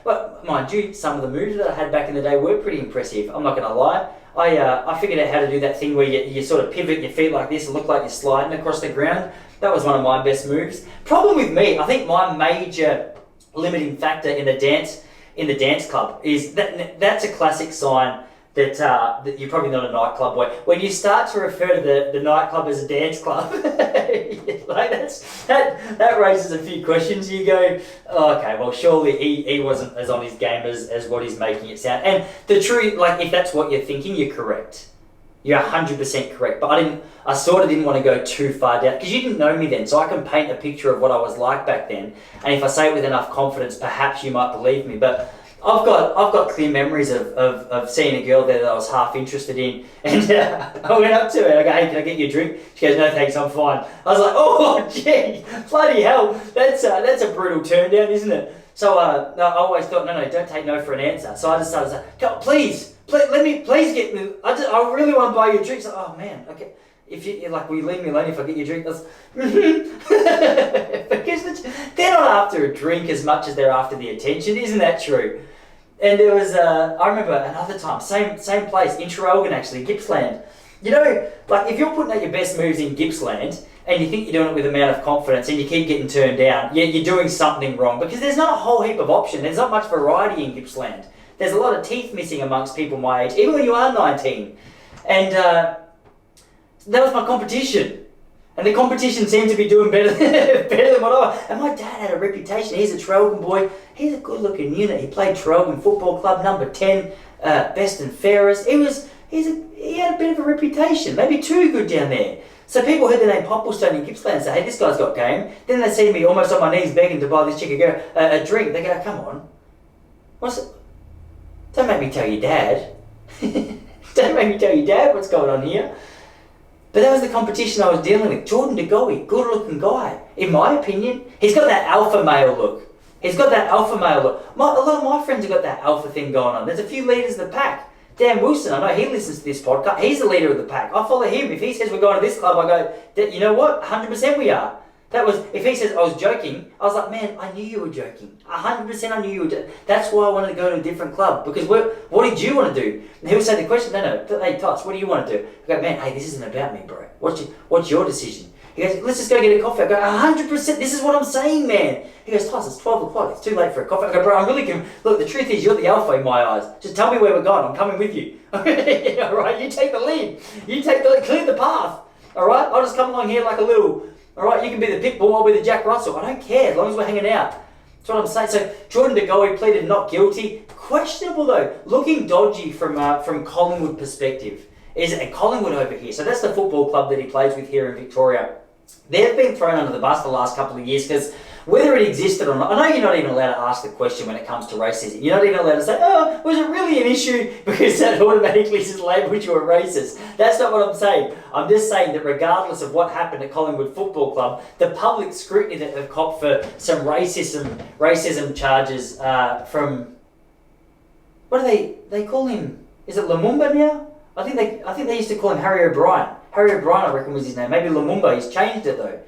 but mind you, some of the moves that I had back in the day were pretty impressive. I'm not going to lie. I figured out how to do that thing where you sort of pivot your feet like this and look like you're sliding across the ground. That was one of my best moves. Problem with me, I think my major limiting factor in the dance club is that's a classic sign that you're probably not a nightclub boy. When you start to refer to the nightclub as a dance club, like that raises a few questions. You go, oh, okay, well surely he wasn't as on his game as what he's making it sound. And the truth, like if that's what you're thinking, you're correct. You're 100% correct. But I sort of didn't want to go too far down because you didn't know me then, so I can paint a picture of what I was like back then. And if I say it with enough confidence, perhaps you might believe me. But I've got clear memories of seeing a girl there that I was half interested in, and I went up to her and I go, "Hey, can I get you a drink?" She goes, "No thanks, I'm fine." I was like, "Oh, gee, bloody hell, that's a brutal turn down, isn't it?" So I always thought, no, don't take no for an answer. So I just started saying, "God, please let me, please get me. I really want to buy you a drink." So, "Oh man, okay. If you're like, will you leave me alone if I get you a drink?" That's because they're not after a drink as much as they're after the attention, isn't that true? And there was, I remember another time, same place, in Traralgon actually, Gippsland. You know, like if you're putting out your best moves in Gippsland and you think you're doing it with an amount of confidence and you keep getting turned down, you're doing something wrong because there's not a whole heap of option. There's not much variety in Gippsland. There's a lot of teeth missing amongst people my age, even when you are 19. And that was my competition. And the competition seemed to be doing better than what I was. And my dad had a reputation. He's a Traralgon boy. He's a good-looking unit. He played Traralgon Football Club, number 10, best and fairest. He had a bit of a reputation, maybe too good down there. So people heard the name Popplestone in Gippsland and say, "Hey, this guy's got game." Then they see me almost on my knees begging to buy this chick a drink. They go, "Come on. What's it? Don't make me tell your dad." Don't make me tell your dad what's going on here. But that was the competition I was dealing with. Jordan De Goey, good-looking guy. In my opinion, he's got that alpha male look. A lot of my friends have got that alpha thing going on. There's a few leaders of the pack. Dan Wilson, I know he listens to this podcast. He's the leader of the pack. I follow him. If he says we're going to this club, I go, "You know what? 100% we are." If he says I was joking, I was like, "Man, I knew you were joking. 100% I knew you were joking." That's why I wanted to go to a different club. Because what did you want to do? And he would say the question, no, "Hey, Tots, what do you want to do?" I go, "Man, hey, this isn't about me, bro. What's your decision?" He goes, "Let's just go get a coffee." I go, 100%, this is what I'm saying, man. He goes, "Tots, it's 12 o'clock. It's too late for a coffee." I go, "Bro, I'm really look, the truth is you're the alpha in my eyes. Just tell me where we're going. I'm coming with you." All right, you take the lead. Clear the path. All right, I'll just come along here like a little... All right, you can be the pit bull, I'll be the Jack Russell. I don't care, as long as we're hanging out. That's what I'm saying. So Jordan De Goey pleaded not guilty. Questionable though, looking dodgy from Collingwood perspective. Is Collingwood over here? So that's the football club that he plays with here in Victoria. They've been thrown under the bus the last couple of years because whether it existed or not, I know you're not even allowed to ask the question when it comes to racism. You're not even allowed to say, "Oh, was it really an issue?" Because that automatically just labels you a racist. That's not what I'm saying. I'm just saying that regardless of what happened at Collingwood Football Club, the public scrutiny that they've copped for some racism charges from, what do they call him? Is it Lumumba now? I think they used to call him Harry O'Brien. Harry O'Brien, I reckon, was his name. Maybe Lumumba. He's changed it though.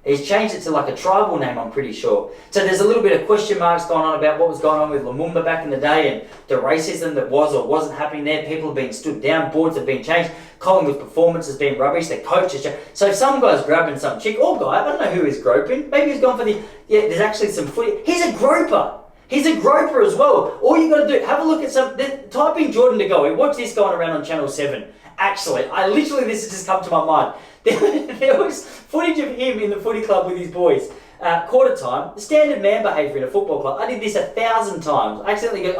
He's changed it to like a tribal name, I'm pretty sure. So there's a little bit of question marks going on about what was going on with Lumumba back in the day and the racism that was or wasn't happening there. People have been stood down, boards have been changed. Collingwood's performance has been rubbish, their coach has changed. So if some guy's grabbing some chick or guy, I don't know who he's groping. Maybe he's gone for there's actually some footy. He's a groper. He's a groper as well. All you got to do, have a look at type in Jordan De Goey. Watch this going around on Channel 7. Actually, this has just come to my mind. There was footage of him in the footy club with his boys. Quarter time, standard man behaviour in a football club. I did this 1,000 times. I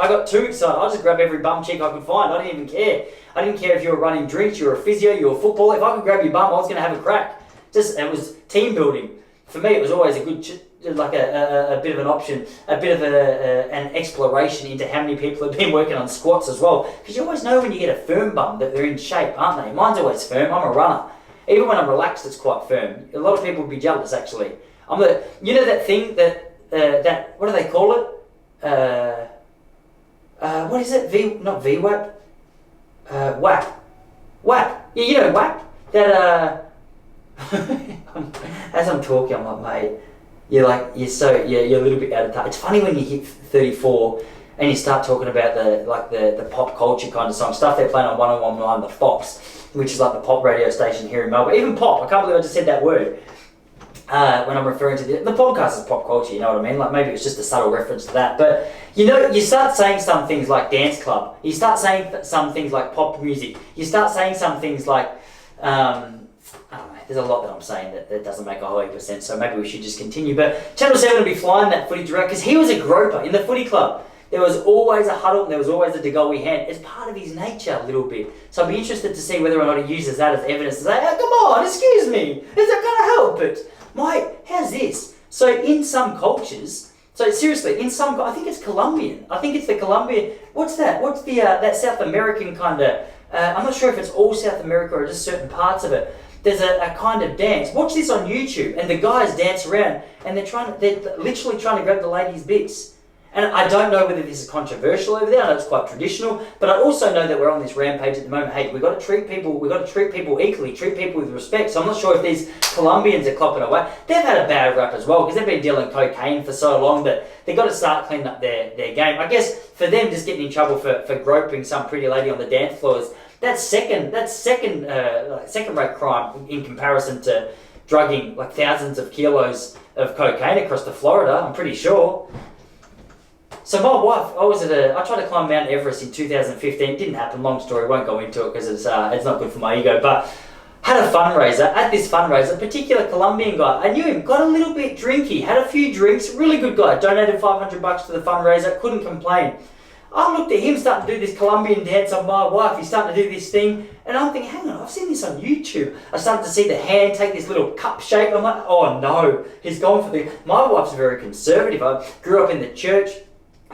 got too excited. I just grabbed every bum chick I could find. I didn't even care. I didn't care if you were running drinks, you were a physio, you were a footballer. If I could grab your bum, I was going to have a crack. It was team building. For me, it was always a good, a bit of an option, a bit of an exploration into how many people have been working on squats as well. Because you always know when you get a firm bum that they're in shape, aren't they? Mine's always firm. I'm a runner. Even when I'm relaxed, it's quite firm. A lot of people would be jealous, actually. That thing that what do they call it? What is it? Not VWAP. WAP. WAP. Yeah, you know WAP. That as I'm talking, I'm like, mate, you're a little bit out of touch. It's funny when you hit 34 and you start talking about the pop culture kind of song stuff they're playing on 101.9 The Fox, which is like the pop radio station here in Melbourne. Even pop, I can't believe I just said that word. When I'm referring to the podcast is pop culture, you know what I mean? Like maybe it's just a subtle reference to that. But you start saying some things like dance club. You start saying some things like pop music. You start saying some things like I don't know, there's a lot that I'm saying that doesn't make a whole heap of sense, so maybe we should just continue. But Channel 7 will be flying that footage around because he was a groper in the footy club. There was always a huddle and there was always a De Goey hand. It's part of his nature a little bit. So I'd be interested to see whether or not he uses that as evidence to say, "Oh, come on, excuse me, is that going to help it? Mate, how's this?" So in some cultures, So seriously, I think it's Colombian. I think it's the Colombian. What's that? What's the that South American kind of? I'm not sure if it's all South America or just certain parts of it. There's a kind of dance. Watch this on YouTube, and the guys dance around, and they're literally trying to grab the ladies' bits. And I don't know whether this is controversial over there. I know it's quite traditional, but I also know that we're on this rampage at the moment. Hey, we've got to treat people equally, treat people with respect. So I'm not sure if these Colombians are clopping away. They've had a bad rap as well because they've been dealing cocaine for so long that they've got to start cleaning up their game. I guess for them, just getting in trouble for groping some pretty lady on the dance floor that's second-rate crime in comparison to drugging like thousands of kilos of cocaine across to Florida. I'm pretty sure. So my wife, I tried to climb Mount Everest in 2015. It didn't happen. Long story, won't go into it because it's not good for my ego. But had a fundraiser. At this fundraiser, a particular Colombian guy, I knew him, got a little bit drinky, had a few drinks. Really good guy. Donated $500 to the fundraiser. Couldn't complain. I looked at him starting to do this Colombian dance on my wife. He's starting to do this thing. And I'm thinking, hang on, I've seen this on YouTube. I started to see the hand take this little cup shape. I'm like, oh no, he's gone for the... My wife's very conservative. I grew up in the church.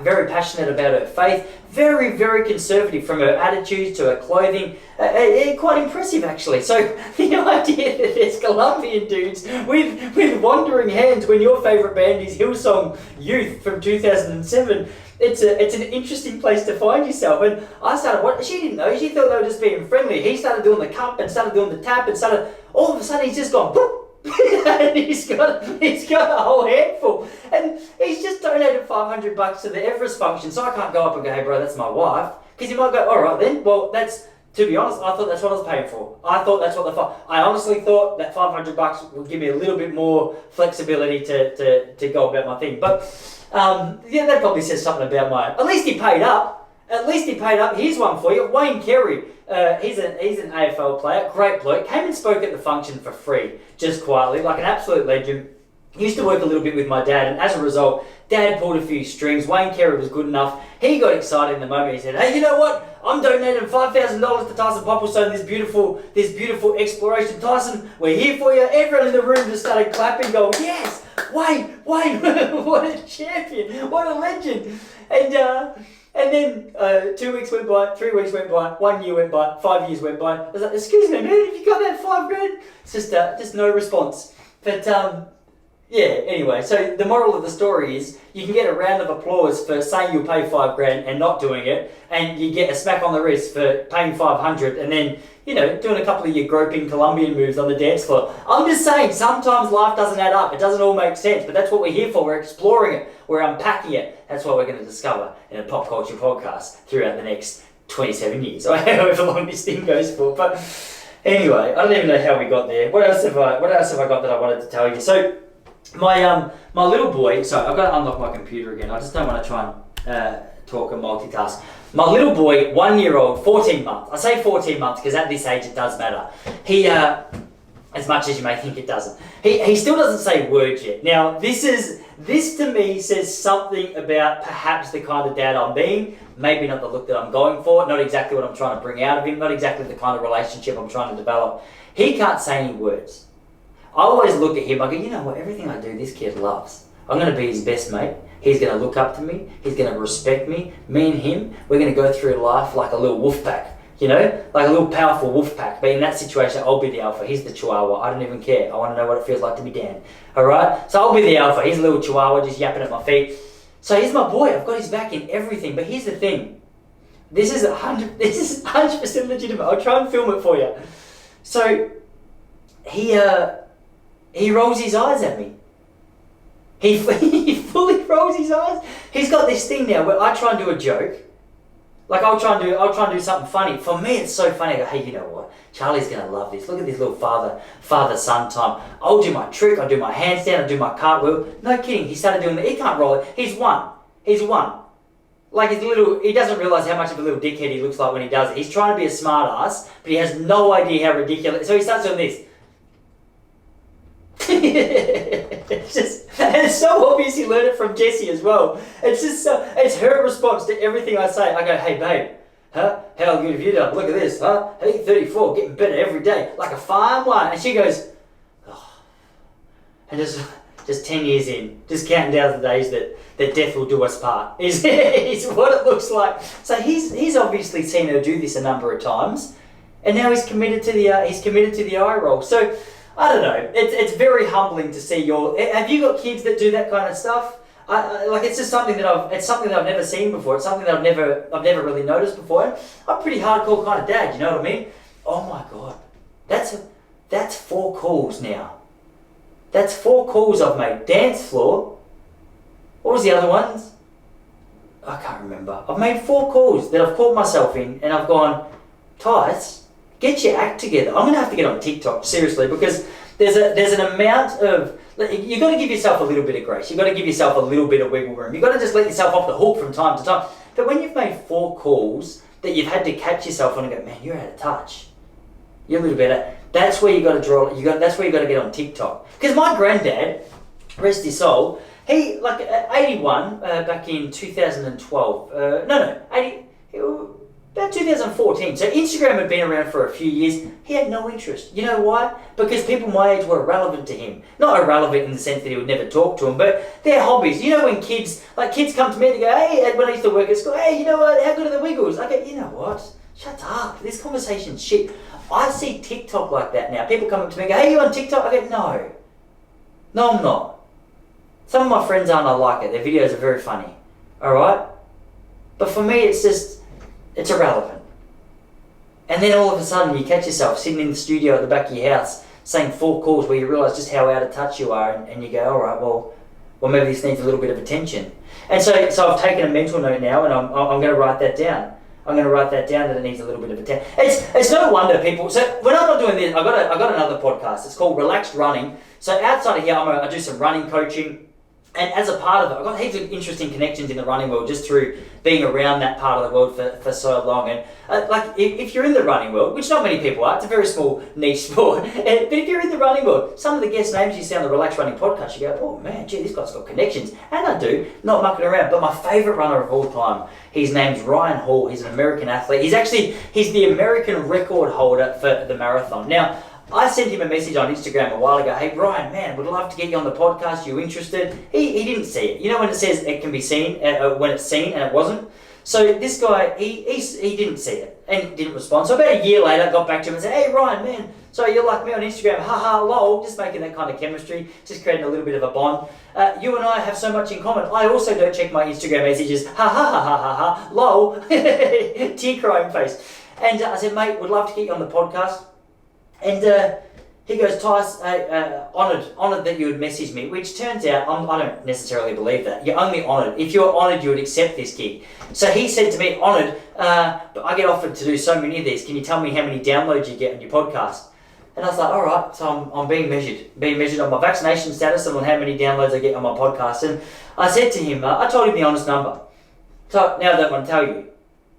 Very passionate about her faith, very, very conservative from her attitudes to her clothing, quite impressive actually. So the idea that there's Colombian dudes with wandering hands when your favourite band is Hillsong Youth from 2007, it's an interesting place to find yourself. And I started, she didn't know, she thought they were just being friendly. He started doing the cup and started doing the tap and all of a sudden he's just gone, boop. And he's got a whole handful, and he's just donated $500 to the Everest function. So I can't go up and go, hey bro, that's my wife, because he might go, all right then. Well, to be honest, I thought that's what I was paying for. I thought that's what I honestly thought that $500 would give me a little bit more flexibility to go about my thing. But yeah, that probably says something about at least he paid up. Here's one for you. Wayne Carey. He's an AFL player. Great bloke. Came and spoke at the function for free, just quietly, like an absolute legend. Used to work a little bit with my dad, and as a result, Dad pulled a few strings. Wayne Carey was good enough. He got excited in the moment. He said, hey, you know what? I'm donating $5,000 to Tyson Popplestone, this beautiful exploration. Tyson, we're here for you. Everyone in the room just started clapping, going, yes, Wayne, what a champion, what a legend. And then 2 weeks went by, 3 weeks went by, 1 year went by, 5 years went by. I was like, excuse me, man, have you got that $5,000? It's just no response. But yeah, anyway, so the moral of the story is you can get a round of applause for saying you'll pay $5,000 and not doing it, and you get a smack on the wrist for paying $500 and then, doing a couple of your groping Colombian moves on the dance floor. I'm just saying, sometimes life doesn't add up. It doesn't all make sense, but that's what we're here for. We're exploring it. We're unpacking it. That's what we're going to discover in a pop culture podcast throughout the next 27 years, or however long this thing goes for. But anyway, I don't even know how we got there. What else have I got that I wanted to tell you? So my little boy, so I've got to unlock my computer again. I just don't want to try and talk and multitask. My little boy, 1 year old, 14 months. I say 14 months because at this age it does matter. He, as much as you may think it doesn't, he still doesn't say words yet. Now this to me says something about perhaps the kind of dad I'm being. Maybe not the look that I'm going for. Not exactly what I'm trying to bring out of him. Not exactly the kind of relationship I'm trying to develop. He can't say any words. I always look at him, I go, you know what, everything I do, this kid loves. I'm going to be his best mate. He's going to look up to me. He's going to respect me. Me and him, we're going to go through life like a little wolf pack. Like a little powerful wolf pack. But in that situation, I'll be the alpha. He's the chihuahua. I don't even care. I want to know what it feels like to be Dan. Alright? So I'll be the alpha. He's a little chihuahua just yapping at my feet. So he's my boy. I've got his back in everything. But here's the thing. This is 100% legitimate. I'll try and film it for you. So he rolls his eyes at me. He fully rolls his eyes. He's got this thing now where I try and do a joke. Like I'll try and do something funny. For me, it's so funny. I go, hey, you know what? Charlie's gonna love this. Look at this little father-son time. I'll do my trick. I'll do my handstand. I'll do my cartwheel. No kidding. He started doing that. He can't roll it. He's one. Like he doesn't realise how much of a little dickhead he looks like when he does it. He's trying to be a smart ass, but he has no idea how ridiculous. So he starts doing this. It's so obvious he learned it from Jessie as well. It's her response to everything I say. I go, hey babe, huh? How good have you done? Look at this, huh? Hey, 34, getting better every day, like a fine wine. And she goes, oh, and just just 10 years in, just counting down the days that death will do us part, is what it looks like. So he's obviously seen her do this a number of times, and now he's committed to the eye roll. So I don't know. It's very humbling to see Have you got kids that do that kind of stuff? It's just something that I've never seen before. It's something that I've never really noticed before. I'm a pretty hardcore kind of dad. You know what I mean? Oh my god, that's 4 calls now. That's 4 calls I've made. Dance floor. What was the other ones? I can't remember. I've made 4 calls that I've caught myself in, and I've gone, Tice, get your act together. I'm gonna have to get on TikTok, seriously, because there's an amount of, you got to give yourself a little bit of grace. You got to give yourself a little bit of wiggle room. You got to just let yourself off the hook from time to time. But when you've made 4 calls that you've had to catch yourself on and go, man, you're out of touch. You're a little bit out. That's where you got to draw. That's where you got to get on TikTok. Because my granddad, rest his soul, he 81 back in 2012. About 2014. So Instagram had been around for a few years. He had no interest. You know why? Because people my age were irrelevant to him. Not irrelevant in the sense that he would never talk to them, but their hobbies. You know when kids come to me and go, hey, when I used to work at school, hey, you know what, how good are the Wiggles? I go, you know what? Shut up. This conversation's shit. I see TikTok like that now. People come up to me and go, hey, you on TikTok? I go, no. No, I'm not. Some of my friends aren't, I like it. Their videos are very funny. Alright? But for me, it's irrelevant. And then all of a sudden you catch yourself sitting in the studio at the back of your house saying 4 calls where you realise just how out of touch you are, and you go, alright, well maybe this needs a little bit of attention. And so I've taken a mental note now, and I'm going to write that down. I'm going to write that down, that it needs a little bit of attention. It's no wonder people. So when I'm not doing this, I got another podcast. It's called Relaxed Running. So outside of here, I do some running coaching. And as a part of it, I've got heaps of interesting connections in the running world just through being around that part of the world for so long. And if you're in the running world, which not many people are, it's a very small niche sport, but if you're in the running world, some of the guest names you see on the Relaxed Running podcast, you go, oh man, gee, this guy's got connections. And I do, not mucking around. But my favourite runner of all time, his name's Ryan Hall. He's an American athlete. He's the American record holder for the marathon. Now, I sent him a message on Instagram a while ago, hey Ryan, man, would love to get you on the podcast, you interested? He didn't see it. You know when it says it can be seen, when it's seen and it wasn't? So this guy, he didn't see it and didn't respond. So about a year later, I got back to him and said, hey Ryan, man, so you're like me on Instagram, haha, lol, just making that kind of chemistry, just creating a little bit of a bond. You and I have so much in common. I also don't check my Instagram messages, ha ha ha ha ha ha, lol, tear crying face. And I said, mate, would love to get you on the podcast. And he goes, Tice, honoured that you would message me, which turns out, I don't necessarily believe that. You're only honoured. If you're honoured, you would accept this gig. So he said to me, honoured, but I get offered to do so many of these. Can you tell me how many downloads you get on your podcast? And I was like, all right, so I'm being measured on my vaccination status and on how many downloads I get on my podcast. And I said to him, I told him the honest number. So now I don't want to tell you.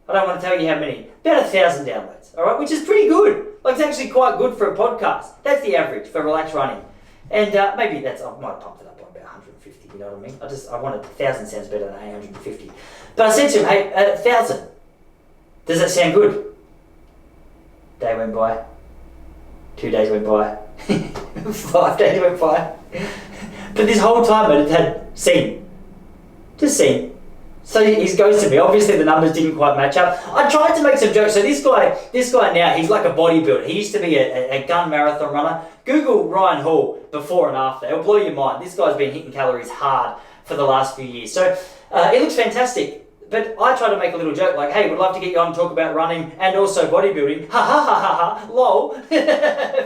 I don't want to tell you how many. About 1,000 downloads, all right, which is pretty good. Like, it's actually quite good for a podcast. That's the average for Relaxed Running. And maybe I might have pumped it up by about 150, you know what I mean? I wanted 1,000 sounds better than 850. But I said to him, hey, 1,000. Does that sound good? Day went by. 2 days went by. 5 days went by. But this whole time it had seen. Just seen. So he's ghosted me. Obviously the numbers didn't quite match up. I tried to make some jokes. So this guy now, he's like a bodybuilder. He used to be a gun marathon runner. Google Ryan Hall before and after. It'll blow your mind. This guy's been hitting calories hard for the last few years. So it looks fantastic. But I try to make a little joke like, hey, would love to get you on and talk about running and also bodybuilding. Ha ha ha ha ha, lol.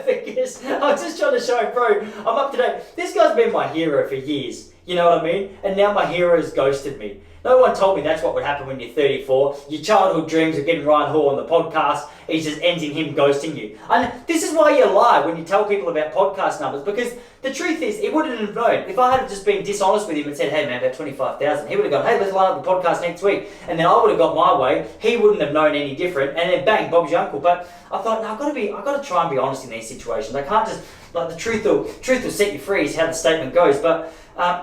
Because I'm just trying to show, bro, I'm up to date. This guy's been my hero for years. You know what I mean? And now my hero's ghosted me. No one told me that's what would happen when you're 34. Your childhood dreams of getting Ryan Hall on the podcast, it just ends in him ghosting you. And this is why you lie when you tell people about podcast numbers, because the truth is, he wouldn't have known. If I had just been dishonest with him and said, hey man, about 25,000, he would have gone, hey, let's line up the podcast next week. And then I would have got my way. He wouldn't have known any different. And then bang, Bob's your uncle. But I thought, no, I've got to try and be honest in these situations. I can't just, like, the truth will set you free is how the statement goes. But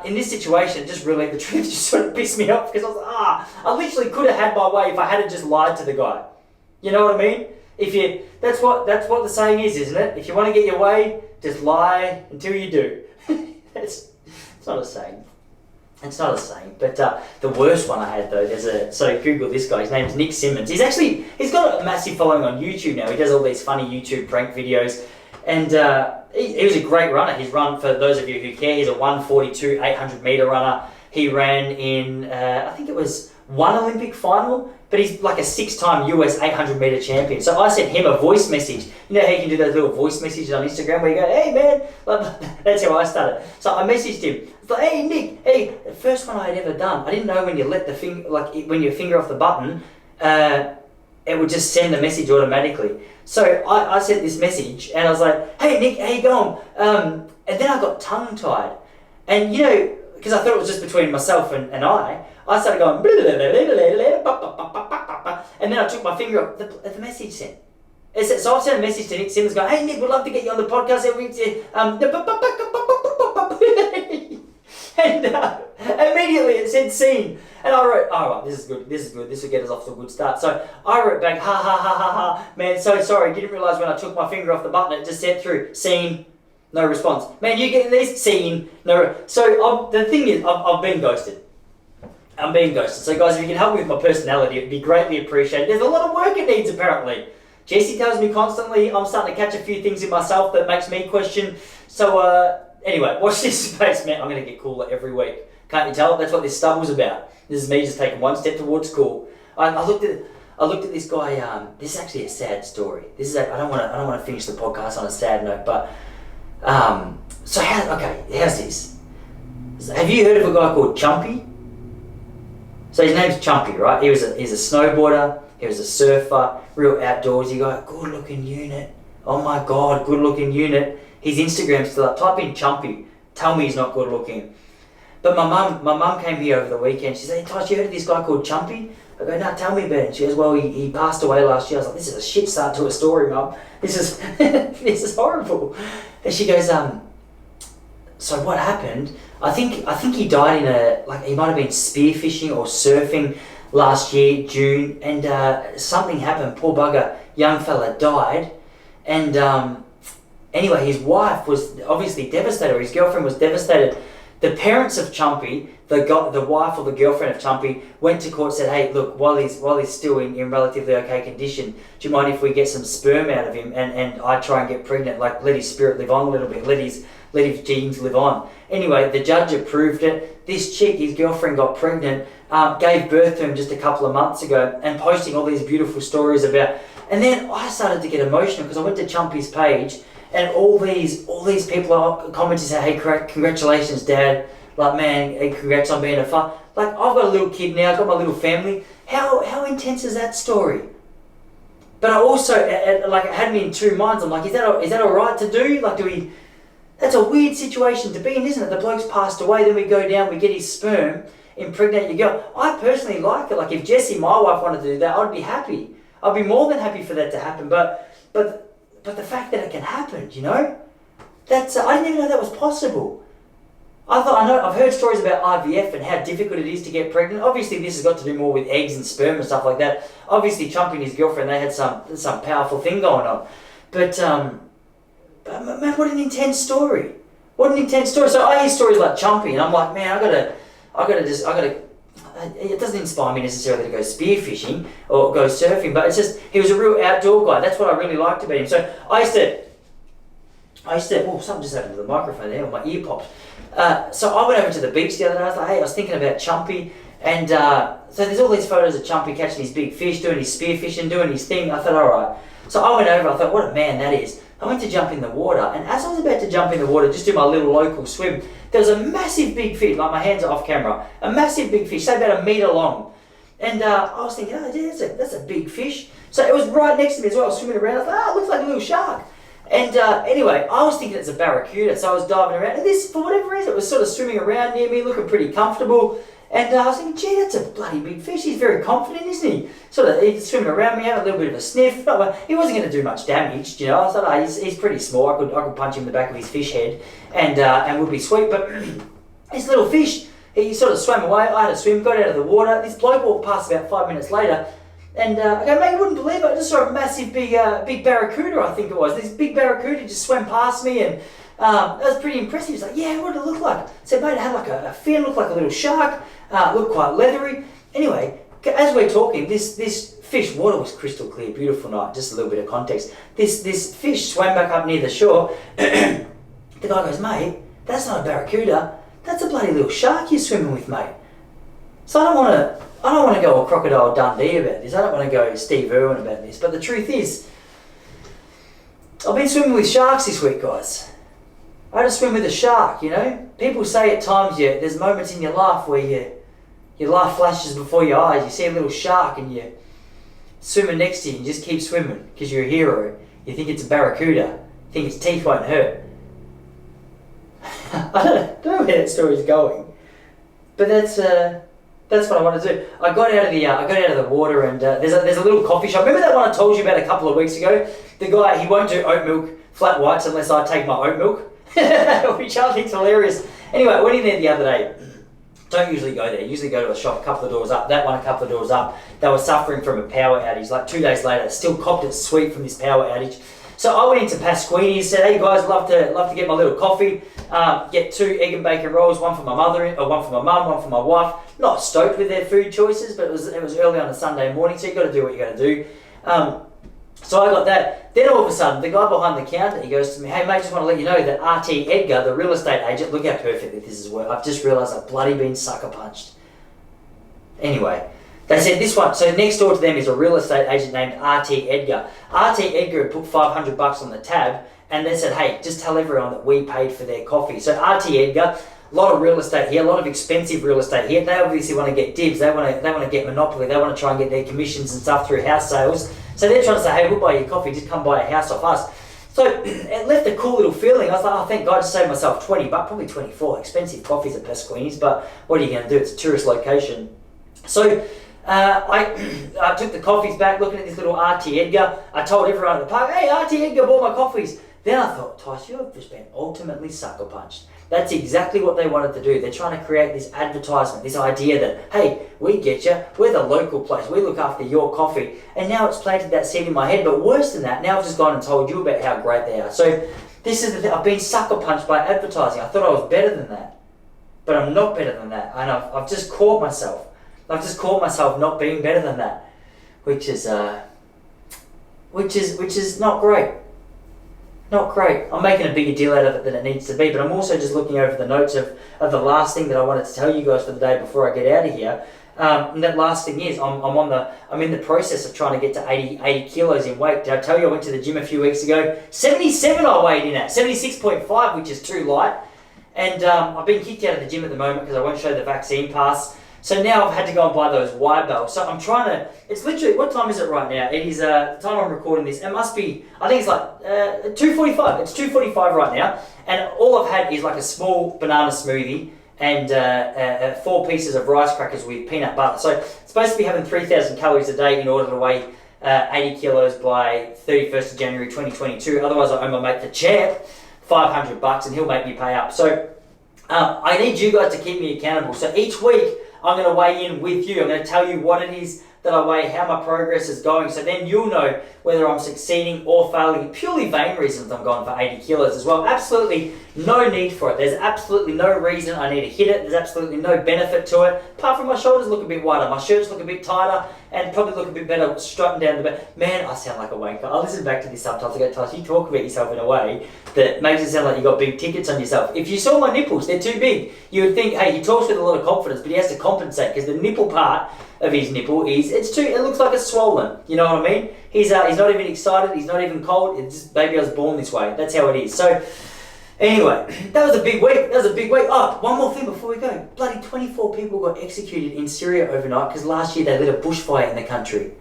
in this situation, the truth just sort of pissed me off because I was like, I literally could have had my way if I had just lied to the guy. You know what I mean? That's what the saying is, isn't it? If you want to get your way, just lie until you do. It's not a saying. It's not a saying. But the worst one I had though, so Google this guy. His name's Nick Simmons. He's got a massive following on YouTube now. He does all these funny YouTube prank videos, and he was a great runner. He's run, for those of you who care, he's a 1:42 800 meter runner. He ran in I think it was one Olympic final, but he's like a 6-time US 800 meter champion. So I sent him a voice message. You know how you can do those little voice messages on Instagram where you go, hey man, that's how I started. So I messaged him. It's like, hey Nick, hey, the first one I had ever done. I didn't know when you let the finger, when your finger off the button, it would just send the message automatically. So I sent this message and I was like, hey Nick, how you going? And then I got tongue tied. And you know, because I thought it was just between myself and I started going, and then I took my finger off the message sent. So I've sent a message to Nick Simmons going, hey Nick, we'd love to get you on the podcast. And immediately it said scene. And I wrote, oh, right, this is good, this will get us off to a good start. So I wrote back, ha ha ha ha ha, man, so sorry, didn't realise when I took my finger off the button, it just sent through, scene. No response. Man, you getting this? Scene. No. So the thing is, I've been ghosted. I'm being ghosted. So guys, if you can help me with my personality, it'd be greatly appreciated. There's a lot of work it needs apparently. Jessie tells me constantly I'm starting to catch a few things in myself that makes me question. So anyway, watch this space, man. I'm going to get cooler every week. Can't you tell? That's what this stubble's about. This is me just taking one step towards cool. I looked at this guy. This is actually a sad story. I don't want to finish the podcast on a sad note, but. How's this? Have you heard of a guy called Chumpy? So his name's Chumpy, right? He's a snowboarder, he was a surfer, real outdoorsy guy, good looking unit. Oh my god, good looking unit. His Instagram's still up. Type in Chumpy. Tell me he's not good looking. But my mum came here over the weekend. She said, hey Tosh, you heard of this guy called Chumpy? I go, no, tell me about it. She goes, well, he passed away last year. I was like, this is a shit start to a story, Mum. This is this is horrible. And she goes, so what happened? I think he died he might have been spearfishing or surfing last year, June, and something happened. Poor bugger, young fella died, and anyway, his wife was obviously devastated, or his girlfriend was devastated. The parents of Chumpy, the wife or the girlfriend of Chumpy, went to court, said, hey, look, while he's still in relatively okay condition, do you mind if we get some sperm out of him and I try and get pregnant, like let his spirit live on a little bit, let his genes live on. Anyway, the judge approved it. This chick, his girlfriend, got pregnant, gave birth to him just a couple of months ago, and posting all these beautiful stories about. And then I started to get emotional because I went to Chumpy's page, and all these people are commenting saying, hey, congratulations, Dad. Like, man, hey, congrats on being a father. Like, I've got a little kid now, I've got my little family. How intense is that story? But I also, it had me in two minds. I'm like, is that all right to do? Like, that's a weird situation to be in, isn't it? The bloke's passed away, then we go down, we get his sperm, impregnate your girl. I personally like it. Like, if Jessie, my wife, wanted to do that, I'd be happy. I'd be more than happy for that to happen. But the fact that it can happen, you know, that's I didn't even know that was possible. I've heard stories about IVF and how difficult it is to get pregnant. Obviously, this has got to do more with eggs and sperm and stuff like that. Obviously, Chumpy and his girlfriend, they had some powerful thing going on. But man, what an intense story! What an intense story. So I hear stories like Chumpy, and I'm like, man, I gotta. It doesn't inspire me necessarily to go spearfishing or go surfing, but it's just he was a real outdoor guy. That's what I really liked about him. So I used to. Oh, something just happened to the microphone there, or my ear popped. So I went over to the beach the other day. I was like, hey, I was thinking about Chumpy, and so there's all these photos of Chumpy catching his big fish, doing his spearfishing, doing his thing. I thought, all right. So I went over. I thought, what a man that is. I went to jump in the water, and as I was about to jump in the water, just do my little local swim, there was a massive big fish, like my hands are off camera, a massive big fish, say about 1 metre long. And I was thinking, oh, that's a big fish. So it was right next to me as well, I was swimming around. I thought, it looks like a little shark. And anyway, I was thinking it's a barracuda, so I was diving around, and this, for whatever reason, it was sort of swimming around near me, looking pretty comfortable. And I was thinking, gee, that's a bloody big fish. He's very confident, isn't he? He's swimming around me, having a little bit of a sniff. He wasn't going to do much damage, you know. I thought, oh, he's pretty small. I could punch him in the back of his fish head, and would be sweet. But this little fish, he sort of swam away. I had to swim, got out of the water. This bloke walked past about 5 minutes later, and I go, mate, you wouldn't believe it. I just saw a massive big barracuda, I think it was. This big barracuda just swam past me, and That was pretty impressive. He's like, yeah, what did it look like? I said, mate, it had like a fin, looked like a little shark, looked quite leathery. Anyway, as we're talking, this fish, water was crystal clear, beautiful night, just a little bit of context. This fish swam back up near the shore. The guy goes, mate, that's not a barracuda, that's a bloody little shark you're swimming with, mate. So I don't want to go all Crocodile Dundee about this. I don't want to go Steve Irwin about this. But the truth is, I've been swimming with sharks this week, guys. I had to swim with a shark, you know. People say at times, there's moments in your life where your life flashes before your eyes. You see a little shark and you're swimming next to you and you just keep swimming because you're a hero. You think it's a barracuda. You think its teeth won't hurt. I don't know where that story's going. But that's what I want to do. I got out of the water and there's a little coffee shop. Remember that one I told you about a couple of weeks ago? The guy, he won't do oat milk flat whites unless I take my oat milk, which I think's hilarious. Anyway, I went in there the other day. Don't usually go there. Usually go to a shop a couple of doors up. That one a couple of doors up. They were suffering from a power outage. Like 2 days later, still copped it sweet from this power outage. So I went into Pasquini's, said, hey guys, love to get my little coffee. Get 2 egg and bacon rolls, one for my mother, or one for my mum, one for my wife. Not stoked with their food choices, but it was early on a Sunday morning, so you got to do what you got to do. So I got that. Then all of a sudden, the guy behind the counter, he goes to me, hey mate, just want to let you know that RT Edgar, the real estate agent, look how perfectly this is worked. I've just realised I've bloody been sucker punched. Anyway, they said this one, so next door to them is a real estate agent named RT Edgar. RT Edgar had put $500 on the tab, and they said, hey, just tell everyone that we paid for their coffee. So RT Edgar, a lot of real estate here, a lot of expensive real estate here. They obviously want to get dibs. They want to get monopoly. They want to try and get their commissions and stuff through house sales. So they're trying to say, hey, we'll buy your coffee. Just come buy a house off us. So it left a cool little feeling. I was like, oh, thank God, I just saved myself $20, probably 24. Expensive coffees at Pasquini's, but what are you going to do? It's a tourist location. So I took the coffees back, looking at this little RT Edgar. I told everyone at the park, hey, RT Edgar bought my coffees. Then I thought, Tice, you have just been ultimately sucker punched. That's exactly what they wanted to do. They're trying to create this advertisement, this idea that, hey, we get you, we're the local place, we look after your coffee. And now it's planted that seed in my head. But worse than that, now I've just gone and told you about how great they are. So this is the thing. I've been sucker punched by advertising. I thought I was better than that. But I'm not better than that. And I've just caught myself. I've just caught myself not being better than that. Which is not great. Not great. I'm making a bigger deal out of it than it needs to be, but I'm also just looking over the notes of the last thing that I wanted to tell you guys for the day before I get out of here. And that last thing is I'm in the process of trying to get to 80 kilos in weight. Did I tell you I went to the gym a few weeks ago? 77 I weighed in at, 76.5, which is too light. And I've been kicked out of the gym at the moment because I won't show the vaccine pass. So now I've had to go and buy those wire belts. So I'm trying to, it's literally, what time is it right now? It is, the time I'm recording this, it must be, I think it's like 2:45. It's 2:45 right now. And all I've had is like a small banana smoothie and 4 pieces of rice crackers with peanut butter. So it's supposed to be having 3,000 calories a day in order to weigh 80 kilos by 31st of January 2022. Otherwise I owe my mate the champ $500 and he'll make me pay up. So I need you guys to keep me accountable. So each week, I'm going to weigh in with you. I'm going to tell you what it is that I weigh, how my progress is going, so then you'll know whether I'm succeeding or failing. Purely vain reasons I'm going for 80 kilos as well. Absolutely no need for it. There's absolutely no reason I need to hit it. There's absolutely no benefit to it. Apart from my shoulders look a bit wider, my shirts look a bit tighter, and probably look a bit better strutting down the back. Man, I sound like a wanker. I listen back to this sometimes. I go, Tyson, you talk about yourself in a way that makes it sound like you got big tickets on yourself. If you saw my nipples, they're too big. You would think, hey, he talks with a lot of confidence, but he has to compensate because the nipple part of his nipple it looks like it's swollen. You know what I mean? He's not even excited. He's not even cold. It's just, baby, I was born this way. That's how it is. So anyway, that was a big week. Oh, one more thing before we go. Bloody 24 people got executed in Syria overnight because last year they lit a bushfire in the country.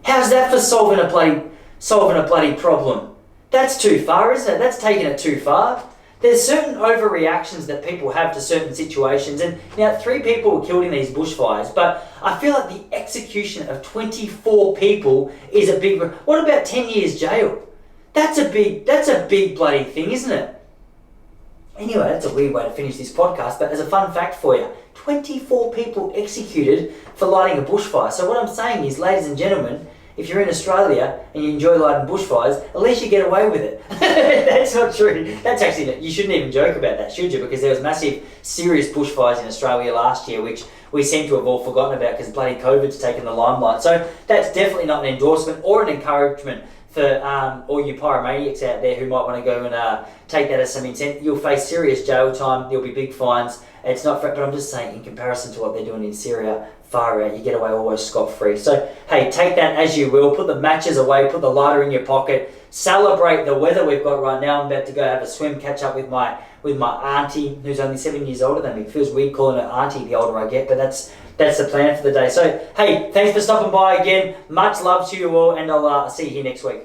How's that for solving a bloody problem? That's too far, isn't it? That's taking it too far. There's certain overreactions that people have to certain situations, and now 3 people were killed in these bushfires, but I feel like the execution of 24 people is a big... What about 10 years jail? That's a big bloody thing, isn't it? Anyway, that's a weird way to finish this podcast, but as a fun fact for you, 24 people executed for lighting a bushfire. So what I'm saying is, ladies and gentlemen, if you're in Australia and you enjoy lighting bushfires, at least you get away with it. That's not true. That's actually, you shouldn't even joke about that, should you? Because there was massive, serious bushfires in Australia last year, which we seem to have all forgotten about because bloody COVID's taken the limelight. So that's definitely not an endorsement or an encouragement for all you pyromaniacs out there who might want to go and take that as some incentive. You'll face serious jail time, there'll be big fines. It's not fair, but I'm just saying, in comparison to what they're doing in Syria, far out, you get away almost scot-free. So, hey, take that as you will. Put the matches away, put the lighter in your pocket. Celebrate the weather we've got right now. I'm about to go have a swim, catch up with my auntie, who's only 7 years older than me. It feels weird calling her auntie the older I get, but that's the plan for the day. So, hey, thanks for stopping by again. Much love to you all, and I'll see you here next week.